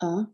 Oh,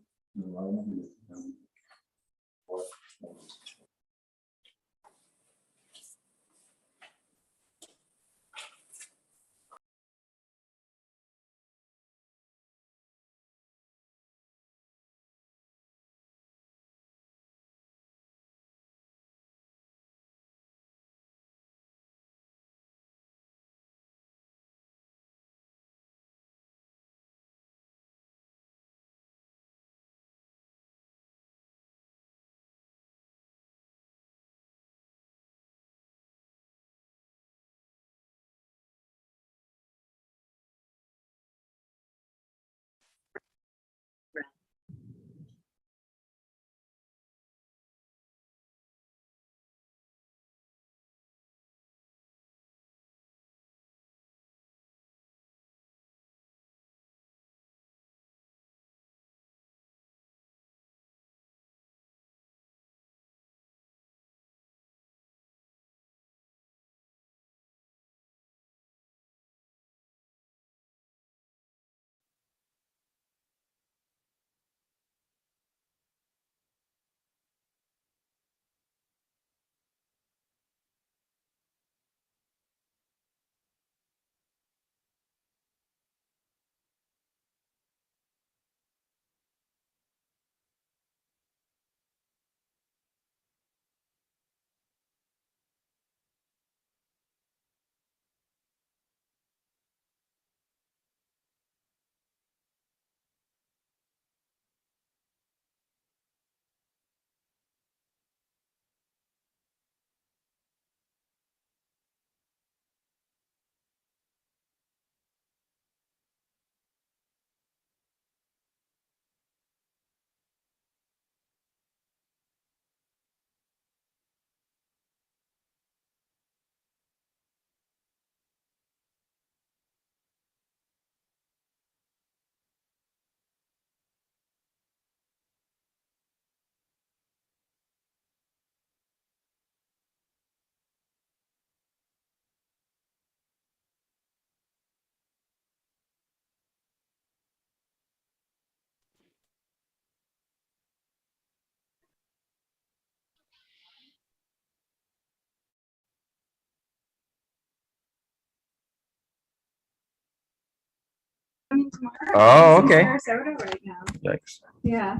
okay. Sarasota right now. Yikes. Yeah.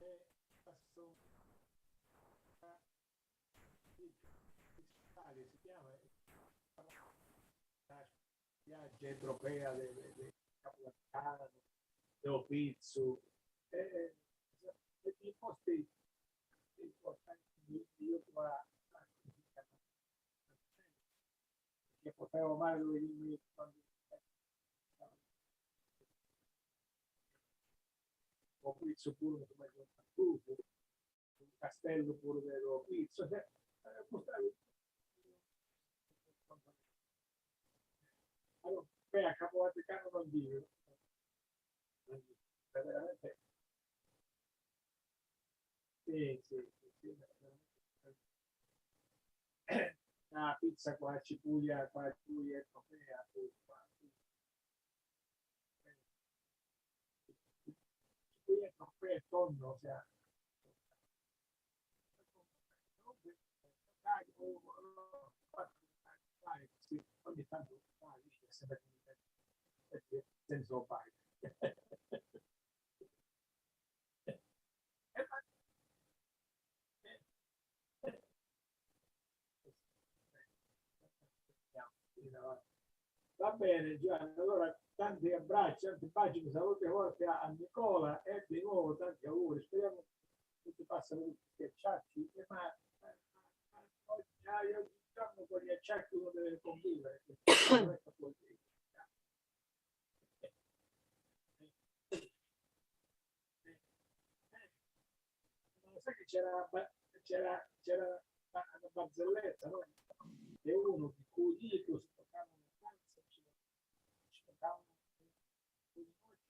si chiama spiaggia europea del Capodanno, dello Pizzo, i posti importanti io che potevo male dove dimmi quando ho Pizzo pure come un castello pure dello Pizzo, allora, a Capovaticano non dico, veramente sì, una pizza qua a Cipuglia trofea, Cipuglia trofea e tonno, o sea, sì, ogni tanto senso fai. Va bene Gianni, allora tanti abbracci, tanti baci, saluti forti a Nicola e di nuovo tanti auguri, speriamo che ti passano tutti gli acciacchi, ma io diciamo con gli acciacchi uno deve convivere, sai che c'era una barzelletta, no? E uno di cui dico toccavano una stanza, ci toccavano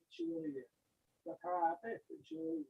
ci vuole via, toccava la testa e ci vuole via.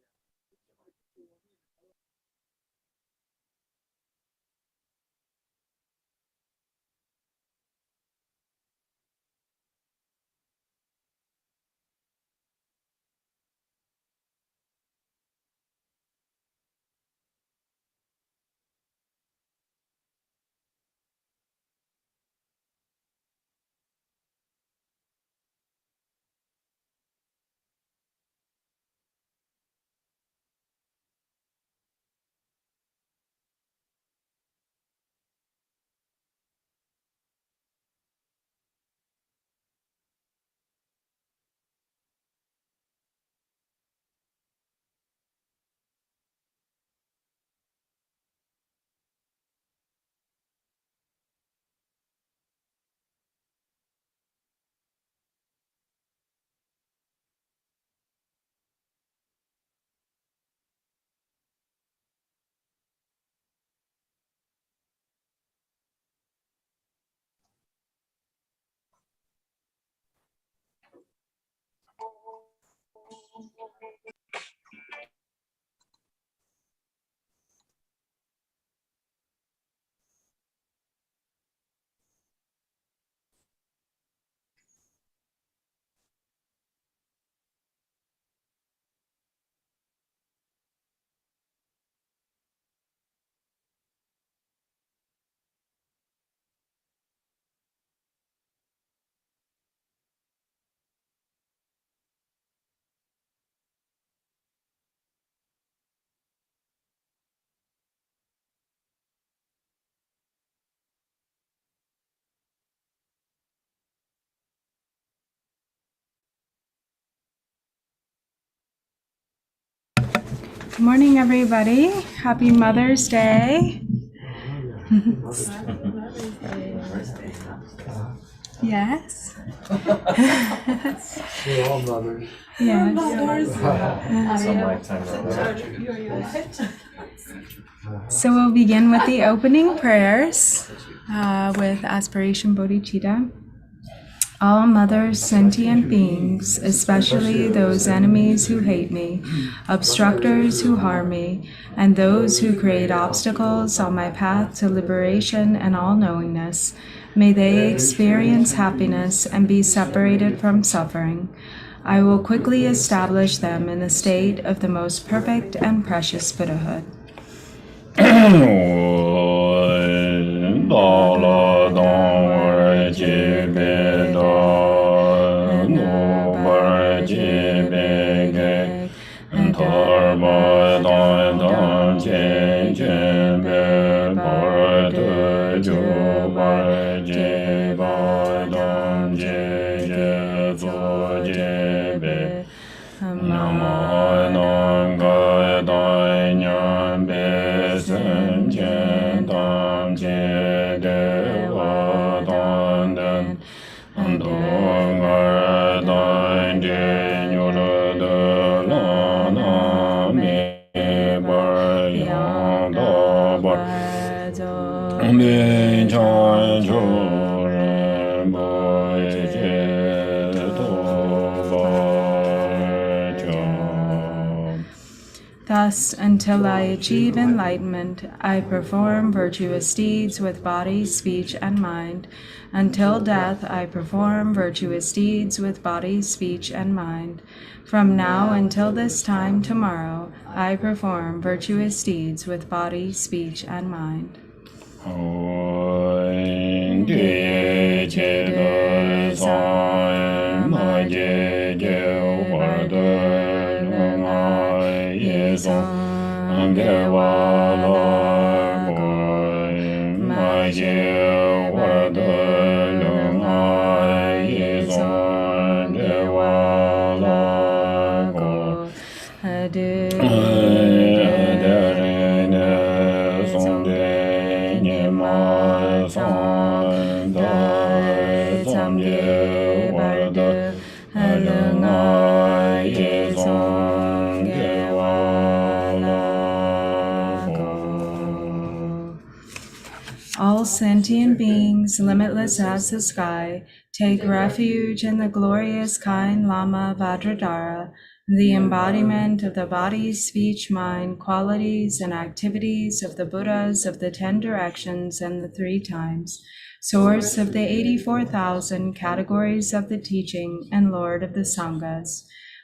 Good morning, everybody. Happy Mother's Day. Yes. We're all mothers. Yes. Some lifetime So we'll begin with the opening prayers with Aspiration Bodhicitta. All mothers, sentient beings, especially those enemies who hate me, obstructors who harm me, and those who create obstacles on my path to liberation and all-knowingness, may they experience happiness and be separated from suffering. I will quickly establish them in the state of the most perfect and precious Buddhahood. Thus, until I achieve enlightenment, I perform virtuous deeds with body, speech, and mind. Until death, I perform virtuous deeds with body, speech, and mind. From now until this time tomorrow, I perform virtuous deeds with body, speech, and mind. All sentient beings, limitless as the sky, take refuge in the glorious kind Lama Vajradhara, the embodiment of the body, speech, mind, qualities, and activities of the Buddhas of the 10 directions and the 3 times, source of the 84,000 categories of the teaching and Lord of the Sanghas.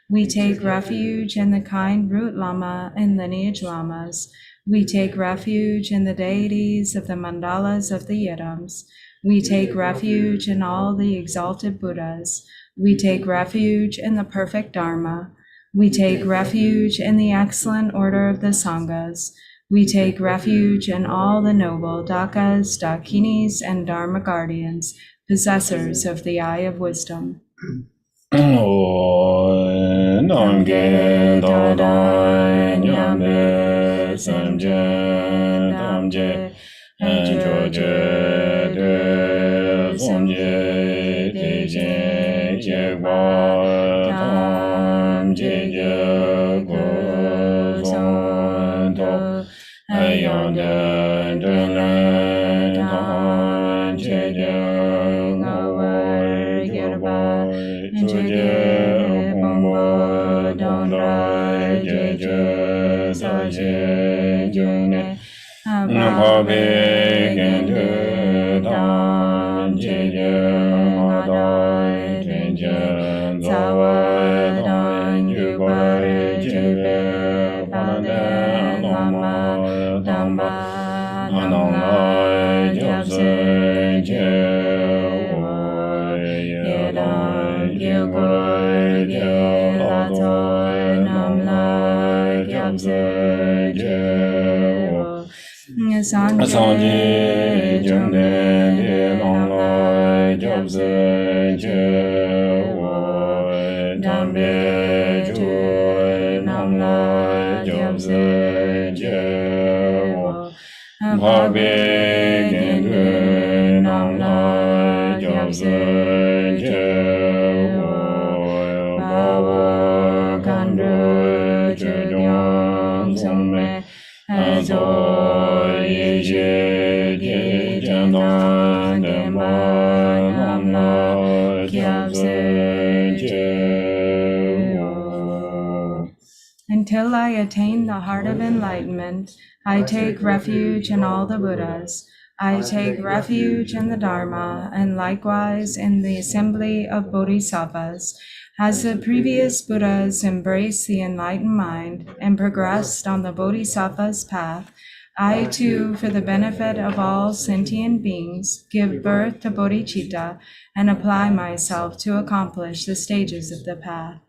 We take refuge in the kind root Lama and lineage Lamas. We take refuge in the deities of the mandalas of the Yidams. We take refuge in all the exalted Buddhas. We take refuge in the perfect Dharma. We take refuge in the excellent order of the Sanghas. We take refuge in all the noble Dakas, Dakinis, and Dharma guardians, possessors of the eye of wisdom. Sanjay Jumde Long Lai Jobse Jewo Dambe Joy Nam Lai Jobse Jewo Bhabe Gendu Nam Lai Jobse Jewo Bhawa Kandu Chudyon Sumbe Azo Until I attain the heart of enlightenment, I take refuge in all the Buddhas. I take refuge in the Dharma, and likewise in the assembly of Bodhisattvas. As the previous Buddhas embraced the enlightened mind and progressed on the Bodhisattva's path, I too, for the benefit of all sentient beings, give birth to bodhicitta and apply myself to accomplish the stages of the path.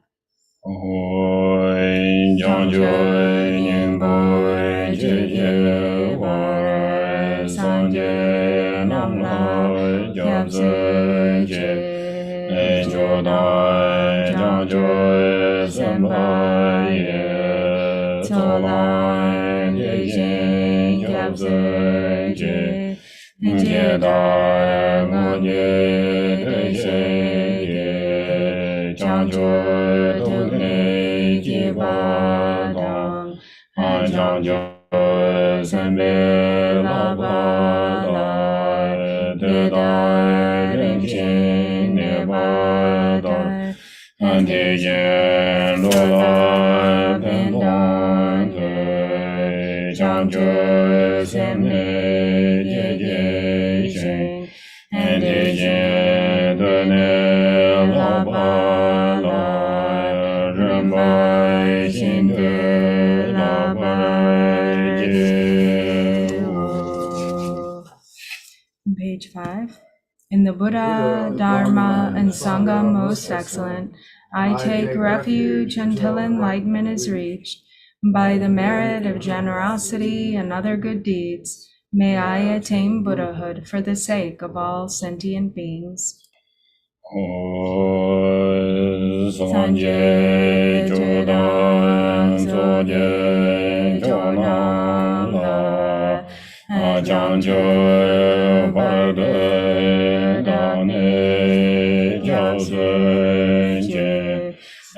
chi ne ba da ante jen lo la ben don ge chang ju sen ne ye ye shen ante jen de ne la ba la ren ba xin de la ba je Page 5. In the Buddha, Dharma, and Sangha most excellent, I take refuge until enlightenment is reached. By the merit of generosity and other good deeds, may I attain Buddhahood for the sake of all sentient beings. Sanje Jodan Soje Jonam La Janjo Barde Dane Jose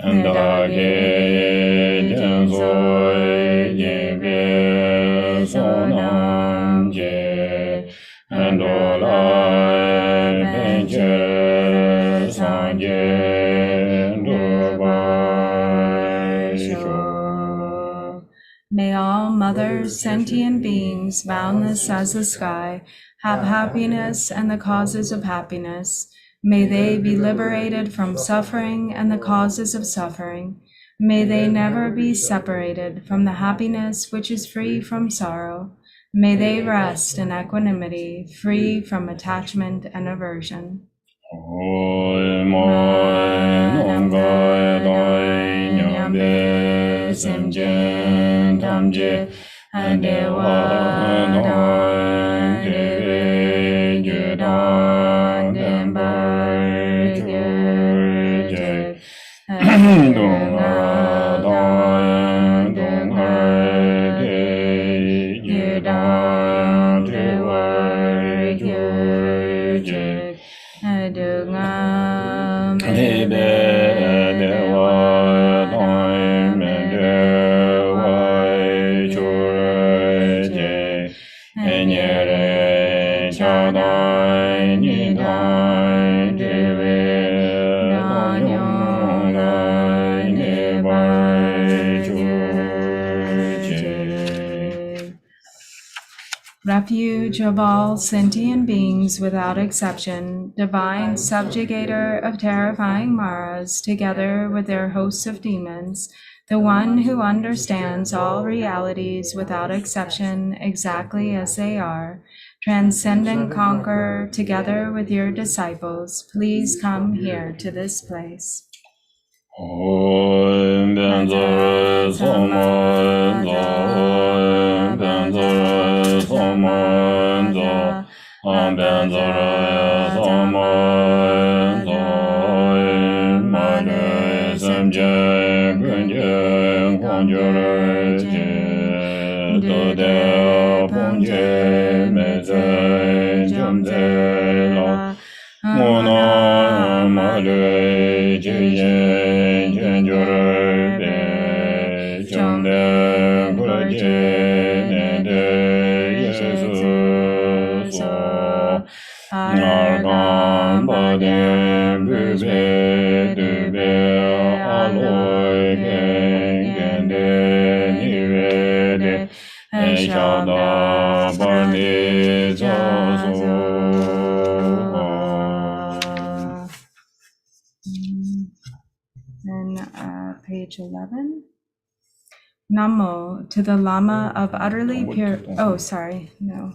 and Dage Jenzo Yebe Sonam Je and Ola Benje Sanje May all mothers, sentient beings, boundless as the sky, have happiness and the causes of happiness. May they be liberated from suffering and the causes of suffering. May they never be separated from the happiness which is free from sorrow. May they rest in equanimity, free from attachment and aversion. Refuge of all sentient beings without exception, divine subjugator of terrifying Maras, together with their hosts of demons, the one who understands all realities without exception exactly as they are, transcendent conqueror, together with your disciples, please come here to this place. And page 11. Namo, to the Lama of utterly pure. Oh, sorry. No.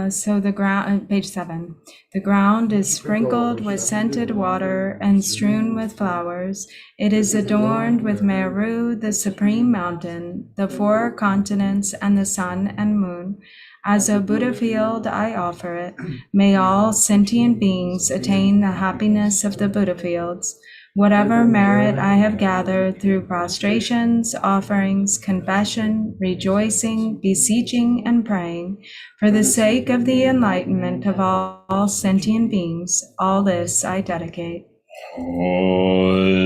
So the ground, page 7. The ground is sprinkled with scented water and strewn with flowers. It is adorned with Meru, the supreme mountain, the 4 continents, and the sun and moon. As a Buddha field, I offer it. May all sentient beings attain the happiness of the Buddha fields. Whatever merit I have gathered through prostrations, offerings, confession, rejoicing, beseeching, and praying, for the sake of the enlightenment of all sentient beings, all this I dedicate.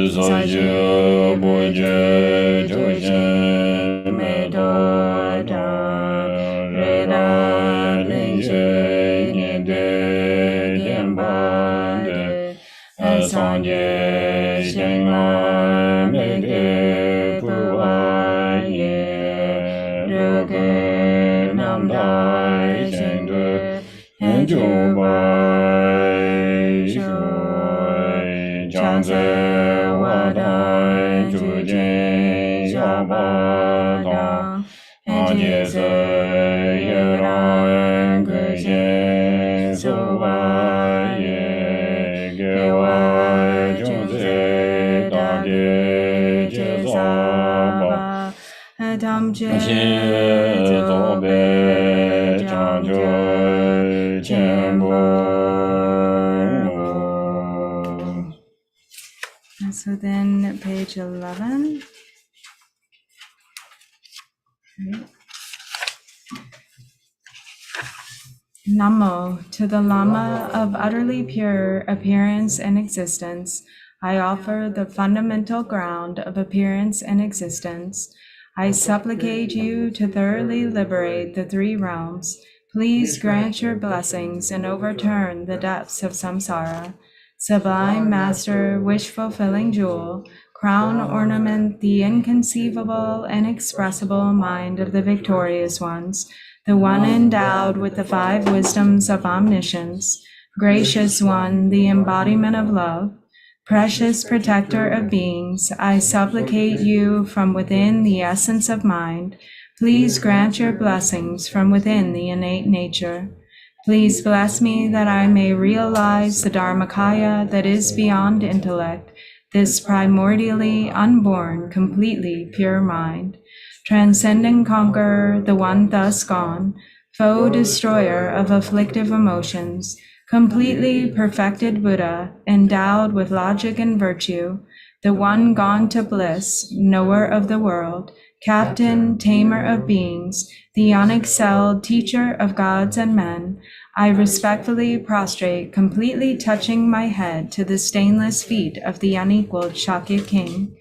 Saje boje jojen me do da re ra ling je nye de genpa de sanje sheng la me de pu wa ye ru ge nam dai sheng de ju bai shu Chang Tse Wa Dai Chu Jin Xia Ba Dang A Jie Se Ye Ran Ge Xian Su Wa Ye Ge Wa Jun Tse Da Ge Jie Sa Ba Dam Jie Zo Be Chang Jue Qian Bu So then page 11. Namo, to the Lama of utterly pure appearance and existence, I offer the fundamental ground of appearance and existence. I supplicate you to thoroughly liberate the three realms. Please grant your blessings and overturn the depths of samsara. Sublime Master, wish-fulfilling jewel, crown ornament the inconceivable, inexpressible mind of the victorious ones, the one endowed with the five wisdoms of omniscience, gracious one, the embodiment of love, precious protector of beings, I supplicate you from within the essence of mind, please grant your blessings from within the innate nature. Please bless me that I may realize the Dharmakaya that is beyond intellect, this primordially unborn, completely pure mind. Transcending conqueror, the one thus gone, foe destroyer of afflictive emotions, completely perfected Buddha, endowed with logic and virtue, the one gone to bliss, knower of the world, captain, tamer of beings, the unexcelled teacher of gods and men, I respectfully prostrate, completely touching my head to the stainless feet of the unequaled Shakya king.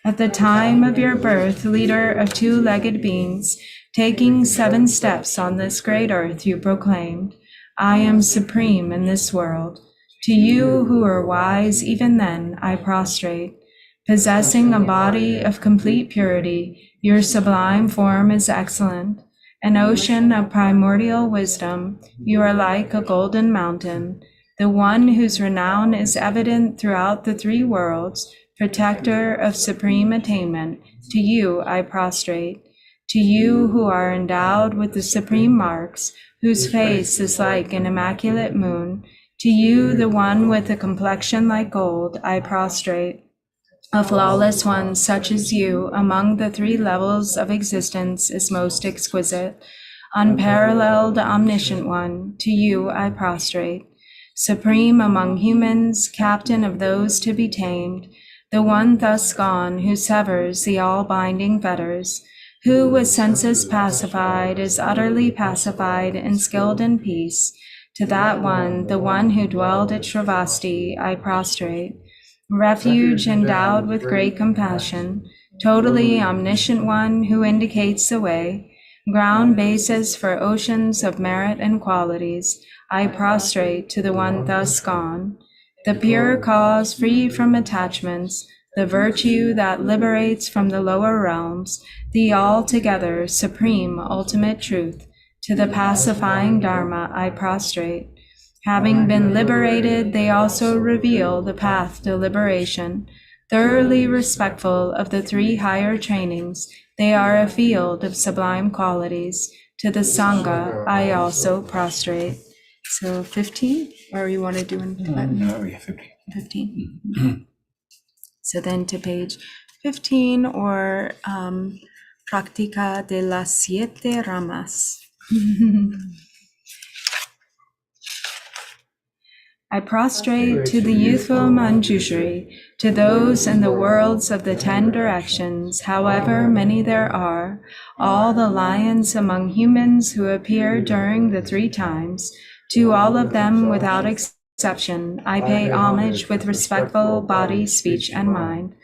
At the time of your birth, leader of two-legged beings, taking 7 steps on this great earth, you proclaimed, I am supreme in this world. To you who are wise, even then, I prostrate. Possessing a body of complete purity, your sublime form is excellent. An ocean of primordial wisdom, you are like a golden mountain, the one whose renown is evident throughout the 3 worlds, protector of supreme attainment, to you I prostrate. To you who are endowed with the supreme marks, whose face is like an immaculate moon, to you, the one with a complexion like gold, I prostrate. A flawless one such as you among the 3 levels of existence is most exquisite. Unparalleled, omniscient one, to you I prostrate. Supreme among humans, captain of those to be tamed, the one thus gone who severs the all-binding fetters, who with senses pacified is utterly pacified and skilled in peace. To that one, the one who dwelled at Shravasti, I prostrate. Refuge endowed with great compassion, totally omniscient one who indicates the way, ground basis for oceans of merit and qualities, I prostrate to the one thus gone. The pure cause free from attachments, the virtue that liberates from the lower realms, the altogether supreme ultimate truth, to the pacifying Dharma I prostrate. Having been liberated, they also reveal the path to liberation. Thoroughly respectful of the 3 higher trainings, they are a field of sublime qualities. To the Sangha, I also prostrate. So 15, or you want to do in Tibetan? No, yeah, 15. 15. So then to page 15, or Practica de las 7 ramas. I prostrate to the youthful Manjushri, to those in the worlds of the 10 directions, however many there are, all the lions among humans who appear during the 3 times, to all of them without exception, exception, I pay homage with respectful body, speech, and mind.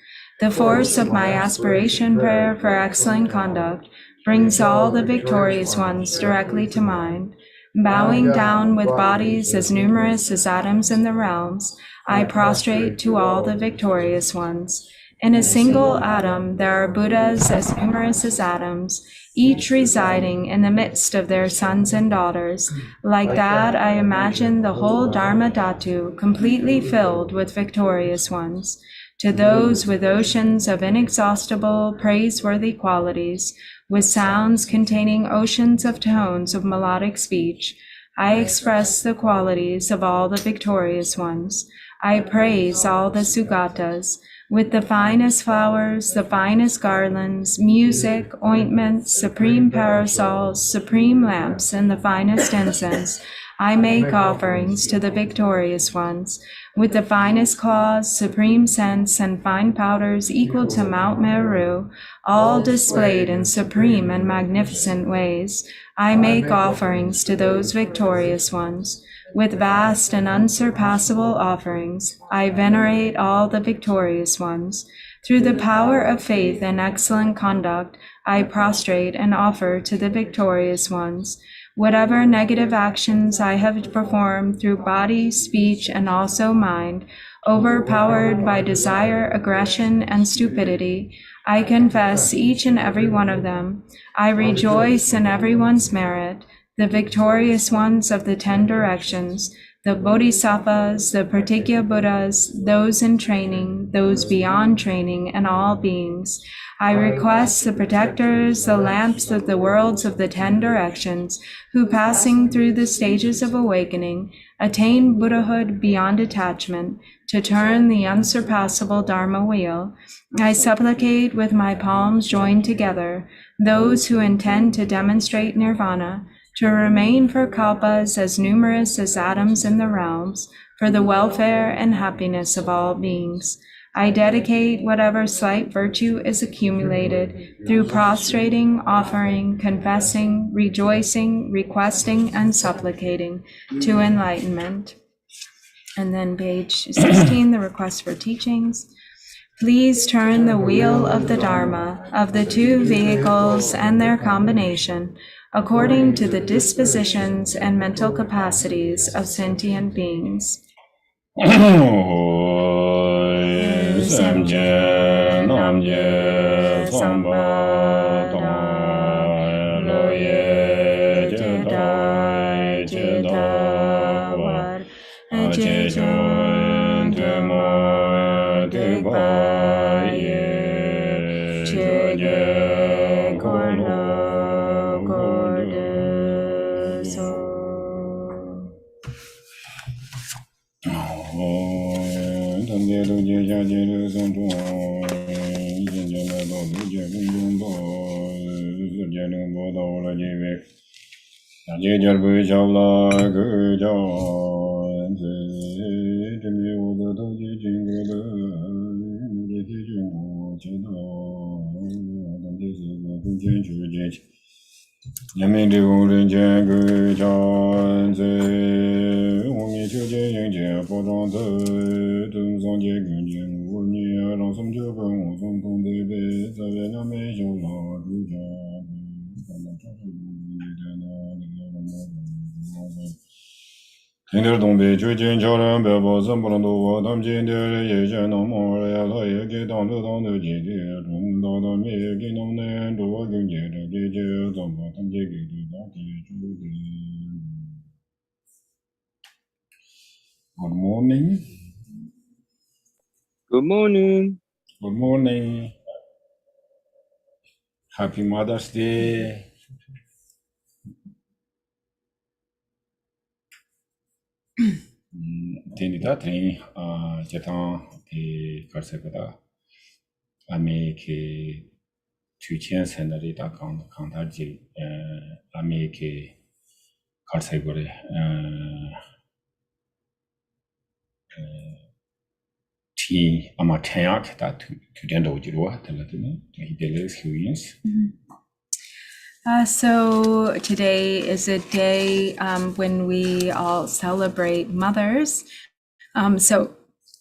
The force of my aspiration prayer for excellent conduct brings all the victorious ones directly to mind. Bowing down with bodies as numerous as atoms in the realms, I prostrate to all the victorious ones. In a single atom, there are Buddhas as numerous as atoms, each residing in the midst of their sons and daughters. Like that, I imagine the whole Dharma Dhatu completely filled with victorious ones. To those with oceans of inexhaustible, praiseworthy qualities, with sounds containing oceans of tones of melodic speech, I express the qualities of all the victorious ones. I praise all the Sugatas, with the finest flowers, the finest garlands, music, ointments, supreme parasols, supreme lamps, and the finest incense. I make offerings to the victorious ones, with the finest cloths, supreme scents, and fine powders equal to Mount Meru, all displayed in supreme and magnificent ways. I make offerings to those victorious ones. With vast and unsurpassable offerings, I venerate all the victorious ones. Through the power of faith and excellent conduct, I prostrate and offer to the victorious ones. Whatever negative actions I have performed through body, speech, and also mind, overpowered by desire, aggression, and stupidity, I confess each and every one of them. I rejoice in everyone's merit, the victorious ones of the 10 directions, the Bodhisattvas, the Pratigya Buddhas, those in training, those beyond training, and all beings. I request the protectors, the lamps of the worlds of the 10 directions, who passing through the stages of awakening, attain Buddhahood beyond attachment, to turn the unsurpassable Dharma wheel. I supplicate with my palms joined together, those who intend to demonstrate nirvana, to remain for kalpas as numerous as atoms in the realms, for the welfare and happiness of all beings. I dedicate whatever slight virtue is accumulated through prostrating, offering, confessing, rejoicing, requesting, and supplicating to enlightenment. And then page 16, the request for teachings. Please turn the wheel of the Dharma, of the 2 vehicles and their combination, according to the dispositions and mental capacities of sentient beings. Samje namje samba da loye jedai jedawar ajejon demo debaye jeje kolo gode so. Kinder dombe chujin charan bebo zambrando wa damjin dere ye jen no mo ya la ye ge dang de dang de ji ge dong da da me ge no ne do wa ge je de ge je zam ba tam je ge de da ge chu de. Good morning. Good morning. Good morning. Happy Mother's Day. Tenita train Jatan the Karsakota. I make a 2 scenery da Kantaji. I make a Karsagore. T Amatayak that to the end of Jirua, the Latin, he delays experience. So today is a day when we all celebrate mothers. So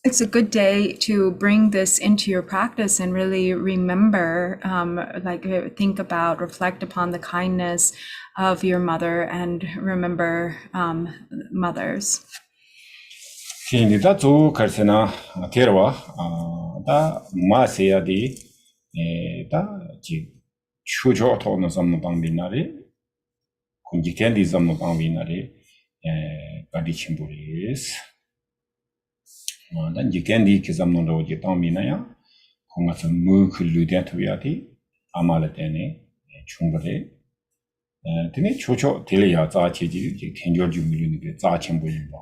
it's a good day to bring this into your practice and really remember, think about, reflect upon the kindness of your mother and remember mothers. Quindi da tu karsena terwa da maseya di da ji chujo to no samno bangbinare kunji kendi samno bangbinare gadi chimburis dan ji kendi ki samno ro ji bangbinaya konga sam mu khulu de toyati amala tene chumbare tene chujo tele ya za chi ji kenjor ju miluni ge za chimbulin ba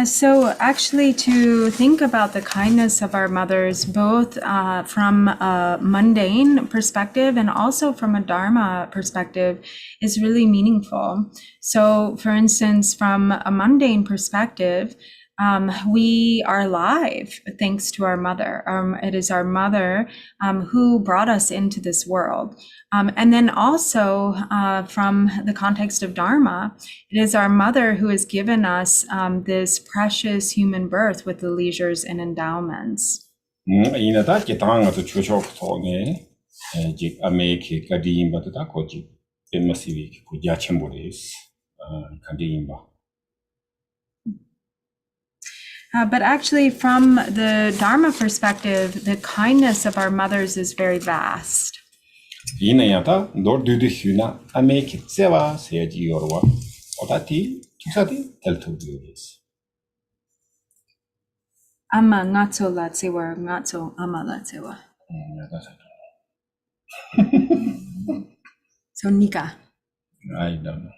So actually to think about the kindness of our mothers, both from a mundane perspective and also from a Dharma perspective, is really meaningful. So for instance, from a mundane perspective, we are alive thanks to our mother. It is our mother who brought us into this world. And then also from the context of Dharma, it is our mother who has given us this precious human birth with the leisures and endowments. But actually, from the Dharma perspective, the kindness of our mothers is very vast. Amma ngatso latsewa, ngatso amma latsewa. So Nika. I don't know.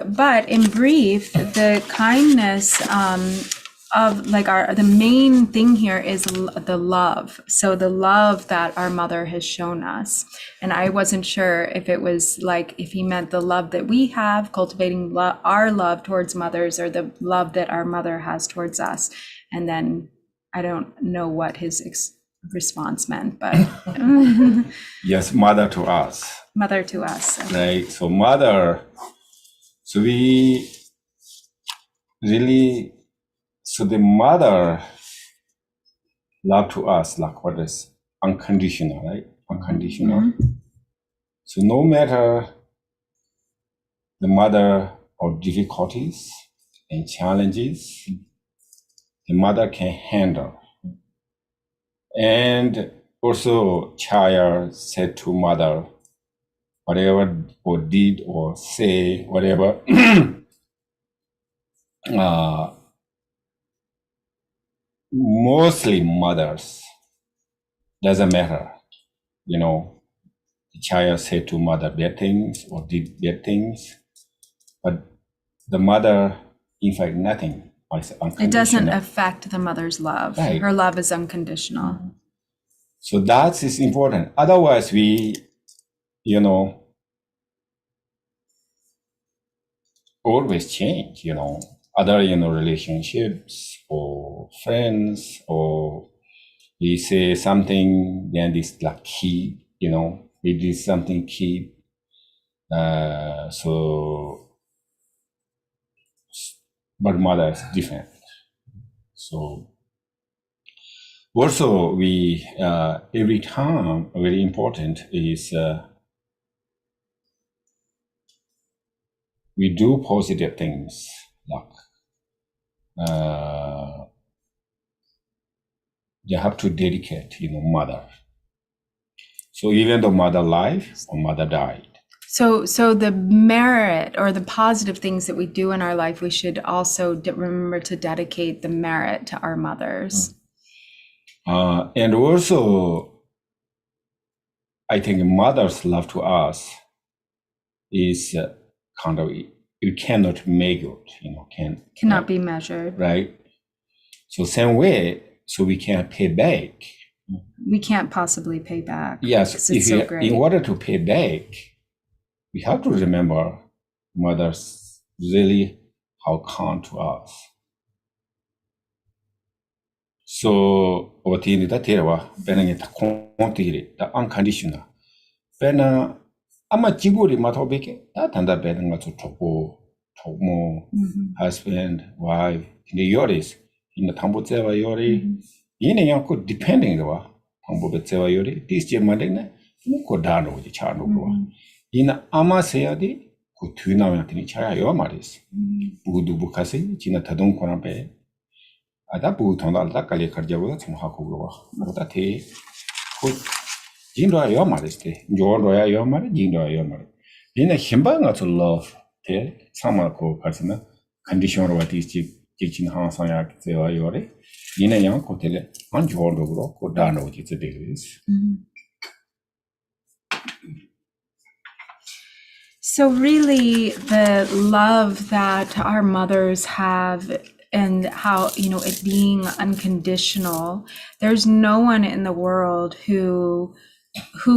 But in brief, the kindness of the main thing here is the love. So the love that our mother has shown us. And I wasn't sure if it was if he meant the love that we have, cultivating our love towards mothers, or the love that our mother has towards us. And then I don't know what his response meant, but yes, mother to us. Mother to us. Okay. Right. So mother. So we really. So the mother love to us, what is unconditional, right? Unconditional. Mm-hmm. So no matter the mother or difficulties and challenges, the mother can handle. And also child said to mother, whatever or did or say, whatever, mostly mothers, doesn't matter, the child said to mother bad things or did bad things, but the mother, in fact, nothing. It doesn't affect the mother's love. Right. Her love is unconditional. Mm-hmm. So that is important. Otherwise, we, always change, other, relationships or friends, or we say something, then this key, we did something key. But mother is different. So also we, every time, very important is we do positive things, they have to dedicate, mother. So even though mother life or mother died. So the merit or the positive things that we do in our life, we should also remember to dedicate the merit to our mothers. And also, I think mother's love to us is kind of, you cannot measure it, cannot be measured. Right? So same way, so we can't pay back. We can't possibly pay back. Yes, in order to pay back, we have to remember mothers really how kind to us. So, what in the Tera, Benning it quantity, the unconditional. Benna, ama Jiburi Matobeke, that and that Benning to Tomo, husband, wife, in the Yoris, in the Tambuteva Yori, in a young depending the Tambuteva Yori, this German, Kodano with the Charno. In Ama Seadi, who tuna and Chaya Yomaris, Budu Bukasi, China Tadon Konabe. Ada boot on the Kali Karjava, Hakuwa. That he put Jindo Yomariste, Jordoya Yomar, Jindo Yomar. In a Himba not to love, tell some persona, condition of what is teaching Hansayak, Yori, in a young hotel, on Jordo, or Dano, which is a degrees. So really the love that our mothers have and how, it being unconditional, there's no one in the world who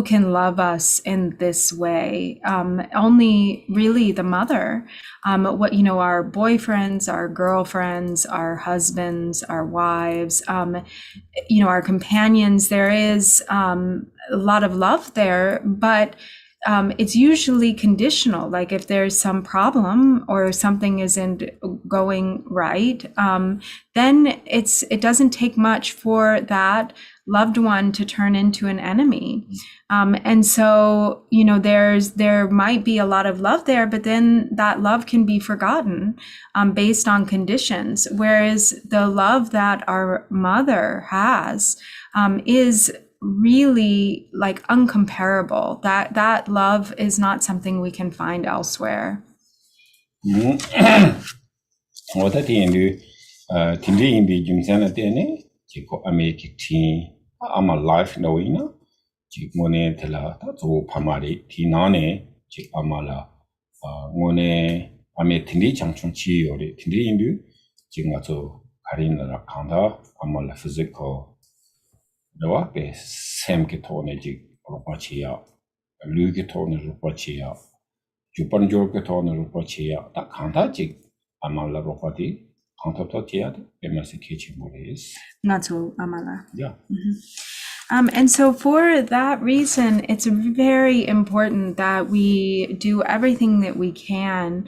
can love us in this way. Only really the mother. Our boyfriends, our girlfriends, our husbands, our wives, our companions, there is a lot of love there, but it's usually conditional. Like if there's some problem or something isn't going right, then it doesn't take much for that loved one to turn into an enemy. And so, there might be a lot of love there, but then that love can be forgotten based on conditions. Whereas the love that our mother has is really like uncomparable. That love is not something we can find elsewhere. What I think Tindi in the Jumsana Dene, Chico American teen, I'm a life knowing, Chimone Tela, that's all Pamari, Tinane, Chick Amala, Mone, Ame Tindi Changchun Chi or Tindi Indu, Jingato, Karina Rakanda, Amala physical. The work is same ketone Rupachia, Lugitone Rupachia, Jupan Jorgatone Rupachia, that Kantaji, Amala Rupati, Kantotia, Emasi Kitchen Boris. Not so Amala. Yeah. And so for that reason, it's very important that we do everything that we can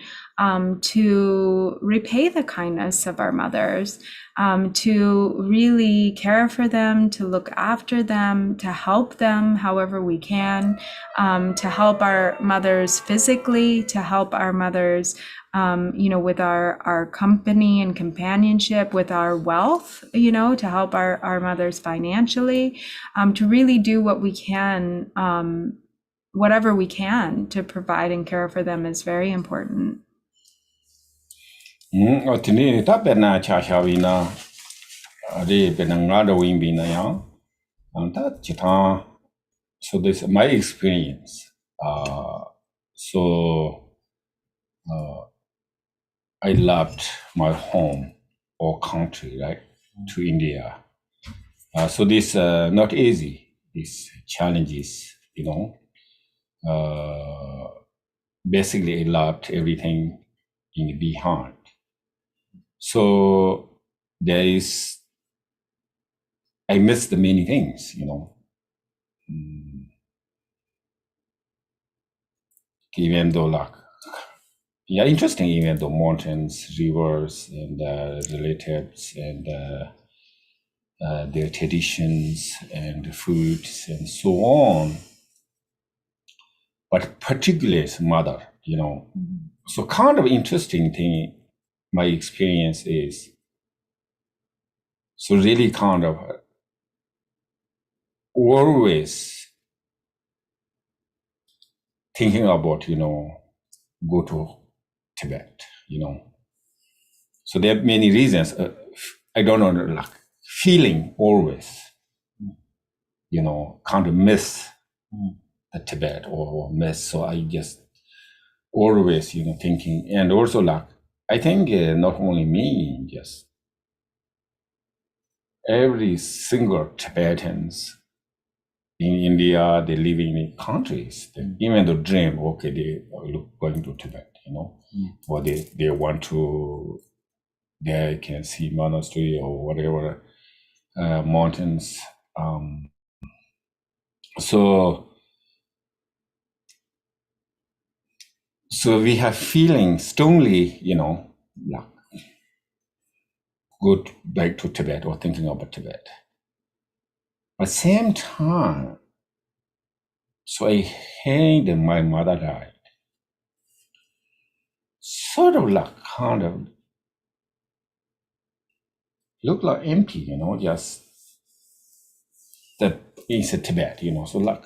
to repay the kindness of our mothers, to really care for them, to look after them, to help them however we can, to help our mothers physically, to help our mothers with our company and companionship, with our wealth, to help our mothers financially, to really do what we can, whatever we can to provide and care for them is very important. So this is my experience. I loved my home or country, right, to India. So this not easy. These challenges, basically I loved everything in behind. So I missed the many things, even though interesting, even though mountains, rivers, and relatives, and their traditions and foods and so on. But particularly as mother, So kind of interesting thing, my experience is, so really kind of always thinking about, go to Tibet, So there are many reasons. I don't know, feeling always, kind of miss the Tibet or miss. So I just always, thinking, and also I think not only me, just every single Tibetans in India, they live in countries, even the dream, okay, they are going to Tibet, or they want to, they can see monastery or whatever. mountains. So we have feeling strongly, like go back to Tibet or thinking about Tibet. At the same time, so I heard that my mother died. Sort of like kind of look like empty, just that is Tibet, so like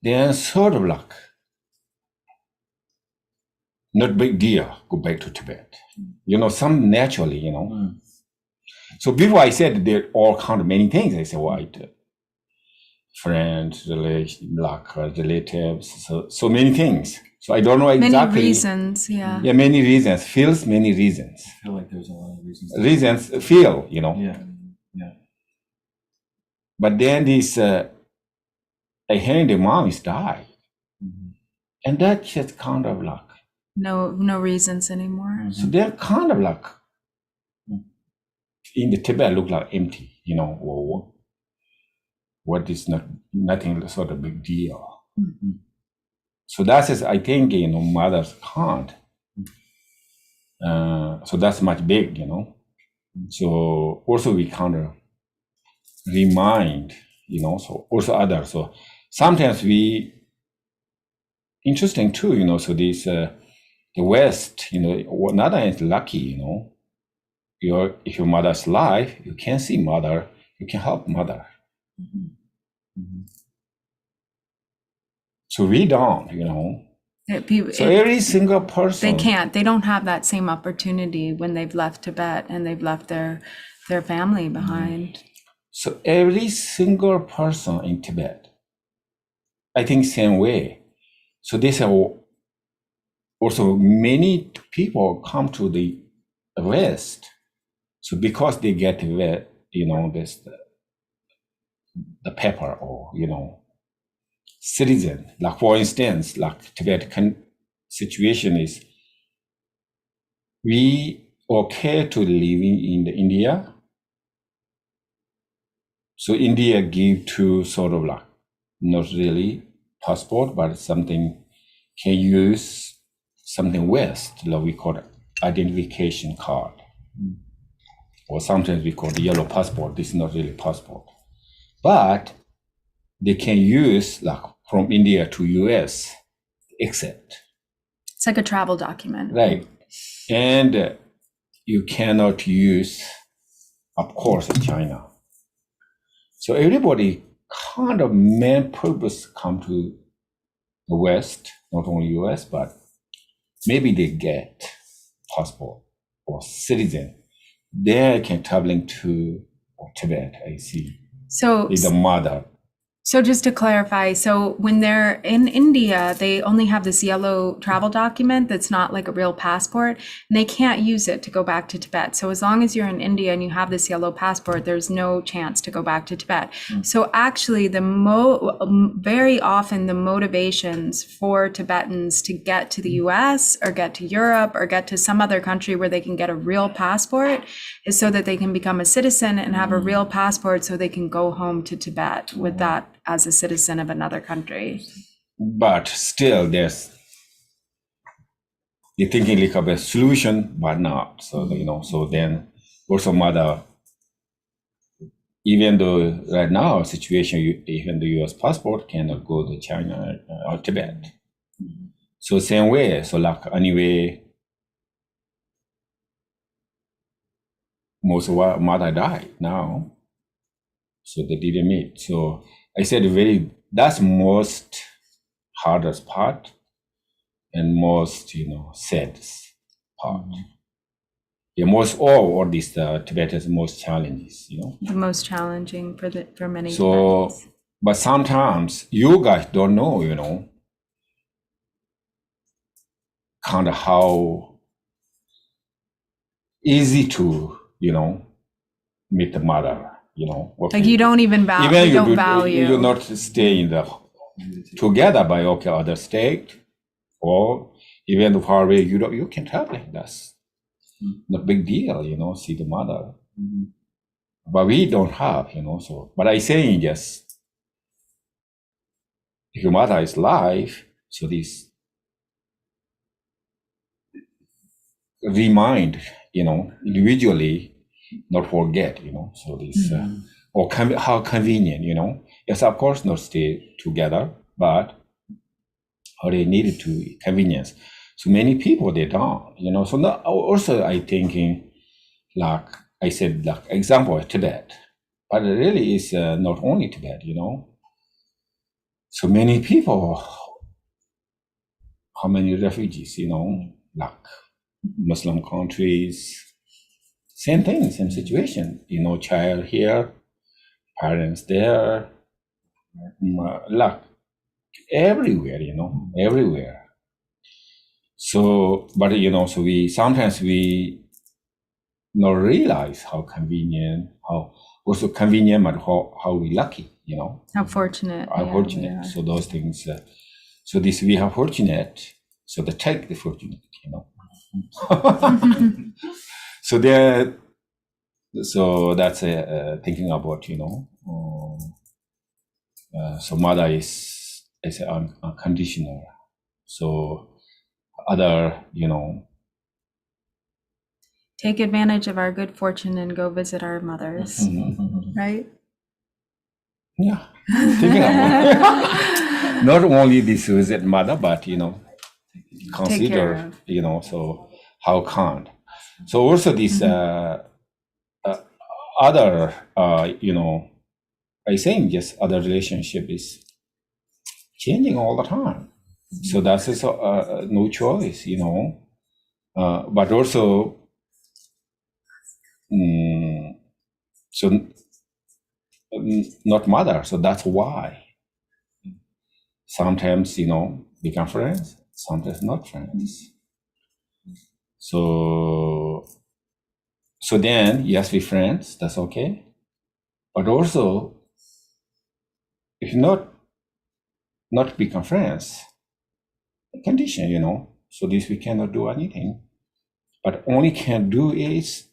they're sort of like not big deal, go back to Tibet. Some naturally, So before I said there all kind of many things, I said, friends, relatives, so many things. So I don't know exactly. Many reasons, yeah. Yeah, many reasons. Feels many reasons. I feel like there's a lot of reasons. Reasons feel, Yeah. But then this, I heard the mom is died. Mm-hmm. And that's just kind of like. No reasons anymore. Mm-hmm. So they're kind of like, in the Tibet look like empty, or what is nothing sort of big deal. Mm-hmm. So that is, I think, mothers can't. So that's much big, So also we kind of remind, so also others. So sometimes interesting too, so this, the West, another is lucky, if your mother's alive, you can see mother, you can help mother. Mm-hmm. Mm-hmm. So we don't, So every single person. They don't have that same opportunity when they've left Tibet and they've left their family behind. So every single person in Tibet, I think same way. So this also many people come to the West. So because they get this the paper or citizen, like for instance, like Tibetan situation is we okay to living in the India. So India give to sort of like not really passport, but something can use something West, like we call it identification card. Mm. Or sometimes we call the yellow passport. This is not really passport, but they can use like from India to US, except. It's like a travel document. Right. And you cannot use, of course, China. So everybody kind of main purpose come to the West, not only US, but maybe they get passport or citizen. They can traveling to Tibet, I see. So Is the mother. So just to clarify, so when they're in India, they only have this yellow travel document that's not like a real passport, and they can't use it to go back to Tibet. So as long as you're in India and you have this yellow passport, there's no chance to go back to Tibet. So actually, very often the motivations for Tibetans to get to the US or get to Europe or get to some other country where they can get a real passport is so that they can become a citizen and have a real passport so they can go home to Tibet with that as a citizen of another country. But still, you're thinking like of a solution, but not. So, so then also mother, even though right now situation, even the US passport cannot go to China or Tibet. So same way, so like anyway, most of our mother died now. So they didn't meet. So I said that's most hardest part and most, saddest part. Yeah, most all these Tibetans most challenges, The most challenging for many So, Tibetans. But sometimes you guys don't know, kind of how easy to, meet the mother. Okay. Like you don't even value. You not stay in the together by other state, or even far away. You can travel. That's not big deal. See the mother. but we don't have, so, but I say just, if your mother is alive, so this remind, individually, not forget, so this, or how convenient, yes, of course, not stay together, but how they needed to convenience. So many people, they don't, so now also I thinking, like I said, like example, Tibet, but it really is not only Tibet, so many people, how many refugees, like Muslim countries, same thing, same situation, child here, parents there, like everywhere, everywhere. So, but so we sometimes not realize how convenient, how also convenient, but how we lucky, How fortunate. How fortunate. we are. So those things. So this we are fortunate. So the take the fortunate, So there. So that's thinking about, so mother is unconditional. So other, Take advantage of our good fortune and go visit our mothers, right? yeah, thinking about not only this visit mother, but consider, so how kind. So also this other, I think just other relationship is changing all the time. So that's also, no choice, but also, so not mother. So that's why sometimes, become friends, sometimes not friends. So then, yes, we friends, that's okay. But also, if not become friends, condition, so this we cannot do anything. But only can do is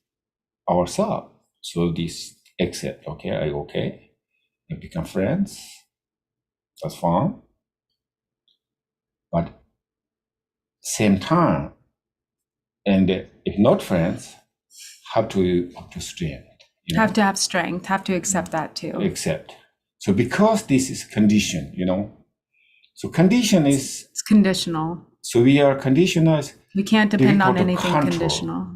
ourselves. So this accept, okay, we become friends, that's fine. But same time, and if not friends, have to strength. Have to have strength, have to accept that too. Accept. So because this is condition, so condition is, It's conditional. so we are conditional. We can't depend on difficult to anything control. conditional.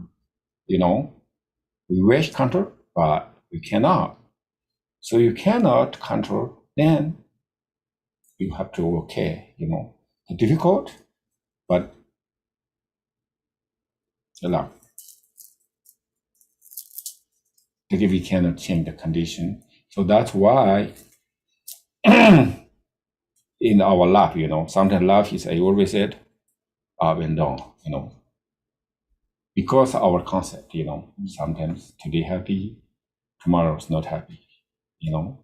We wish control, but we cannot. So you cannot control, then you have to, okay, difficult, but allow. Because we cannot change the condition. So that's why in our life, sometimes life is, I always said, up and down, because our concept, sometimes today happy, tomorrow's not happy, And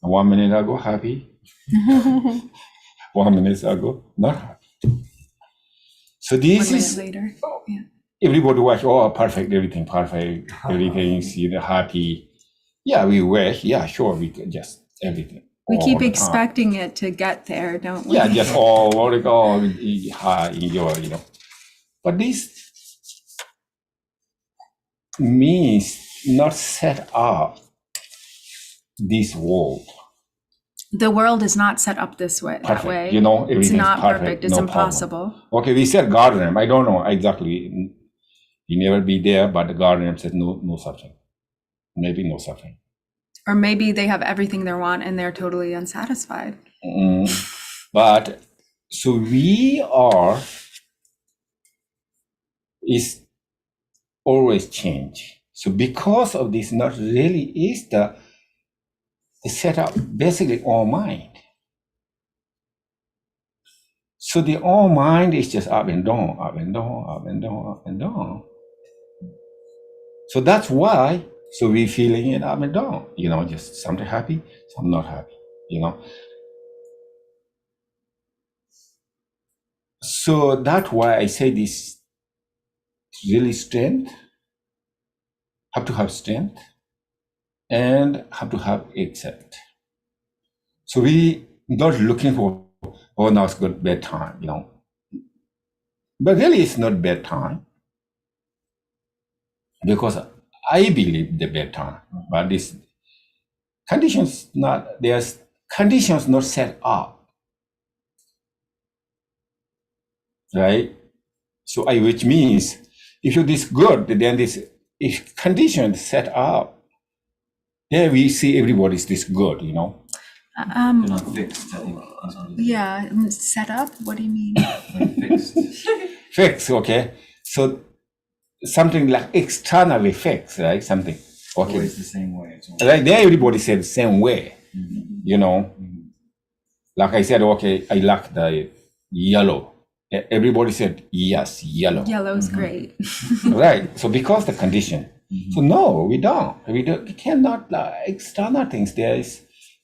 1 minute ago happy, 1 minute ago not happy. So this 1 is minute later. Yeah. everybody watch, perfect, everything perfect, everything's happy. Yeah, we wish, yeah, sure, we could just everything. We all keep the time. expecting it to get there, don't we? Yeah, just all enjoy, But this means not set up this world. The world is not set up this way. Perfect. That way. Everything's It's not perfect, perfect. It's no impossible. problem. Okay, we said gardener. I don't know exactly. You never be there, but the gardener said no suffering. Maybe no suffering. Or maybe they have everything they want and they're totally unsatisfied. But so we are is always change. So because of this, not really is the setup basically all mind. So the all mind is just up and down, up and down, up and down, up and down. So that's why, so we feeling it up and down, just something happy, some not happy, So that's why I say this really strength, have to have strength. and have to have accept. So we not looking for, oh, now it's good bedtime, But really it's not bedtime because I believe the bedtime, but this there's conditions not set up, right? So which means if you're this good, then if conditions set up, then we see everybody's this good, They're not fixed, I think. Yeah, set up. What do you mean? Like fixed. Fix, okay? So something like externally fixed, right? Something, okay? Always the same way. It's always Right there, everybody said the same way, Mhm. Like I said, okay, I like the yellow. Everybody said, yes, yellow. Yellow's great. Right. So because the condition. So no, we don't. We cannot, external things,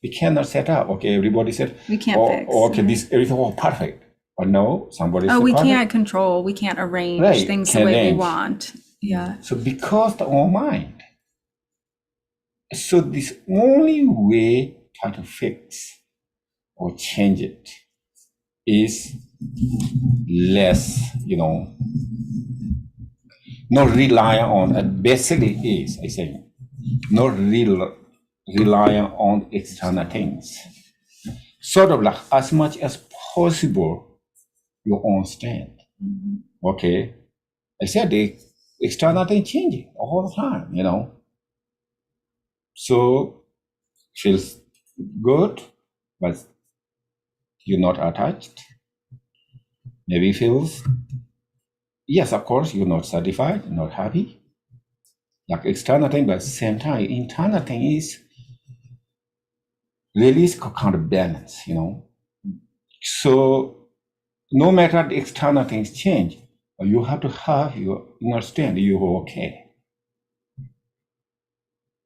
we cannot set up. Okay, everybody said, We can't fix. okay, this, everything was perfect. But no, somebody said We perfect. can't control. We can't arrange Right, things can't the way we arrange. want. Yeah. So because the own mind. So this only way try to fix or change it is less, not rely on, basically is, I say, not rely on external things. Sort of like as much as possible, your own stand. Okay. I said the external thing changing all the time, So feels good, but you're not attached. Maybe feels, yes, of course, you're not satisfied, not happy. Like external thing, but at the same time, internal thing is really is kind of balance, So no matter the external things change, you have to have your understand you're okay.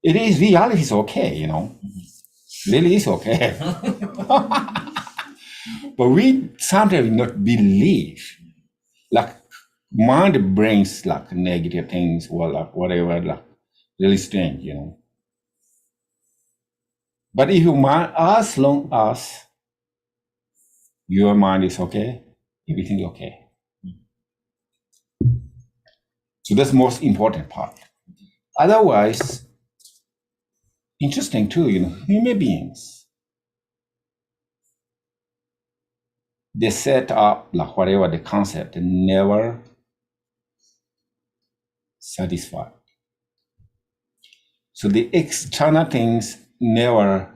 It is reality is okay, Really is okay. But we sometimes not believe, like mind brings like negative things or like whatever, like really strange, But if your mind, as long as your mind is okay, everything is okay. So that's the most important part. Otherwise, interesting too, human beings, they set up like whatever the concept, never satisfied. So the external things never,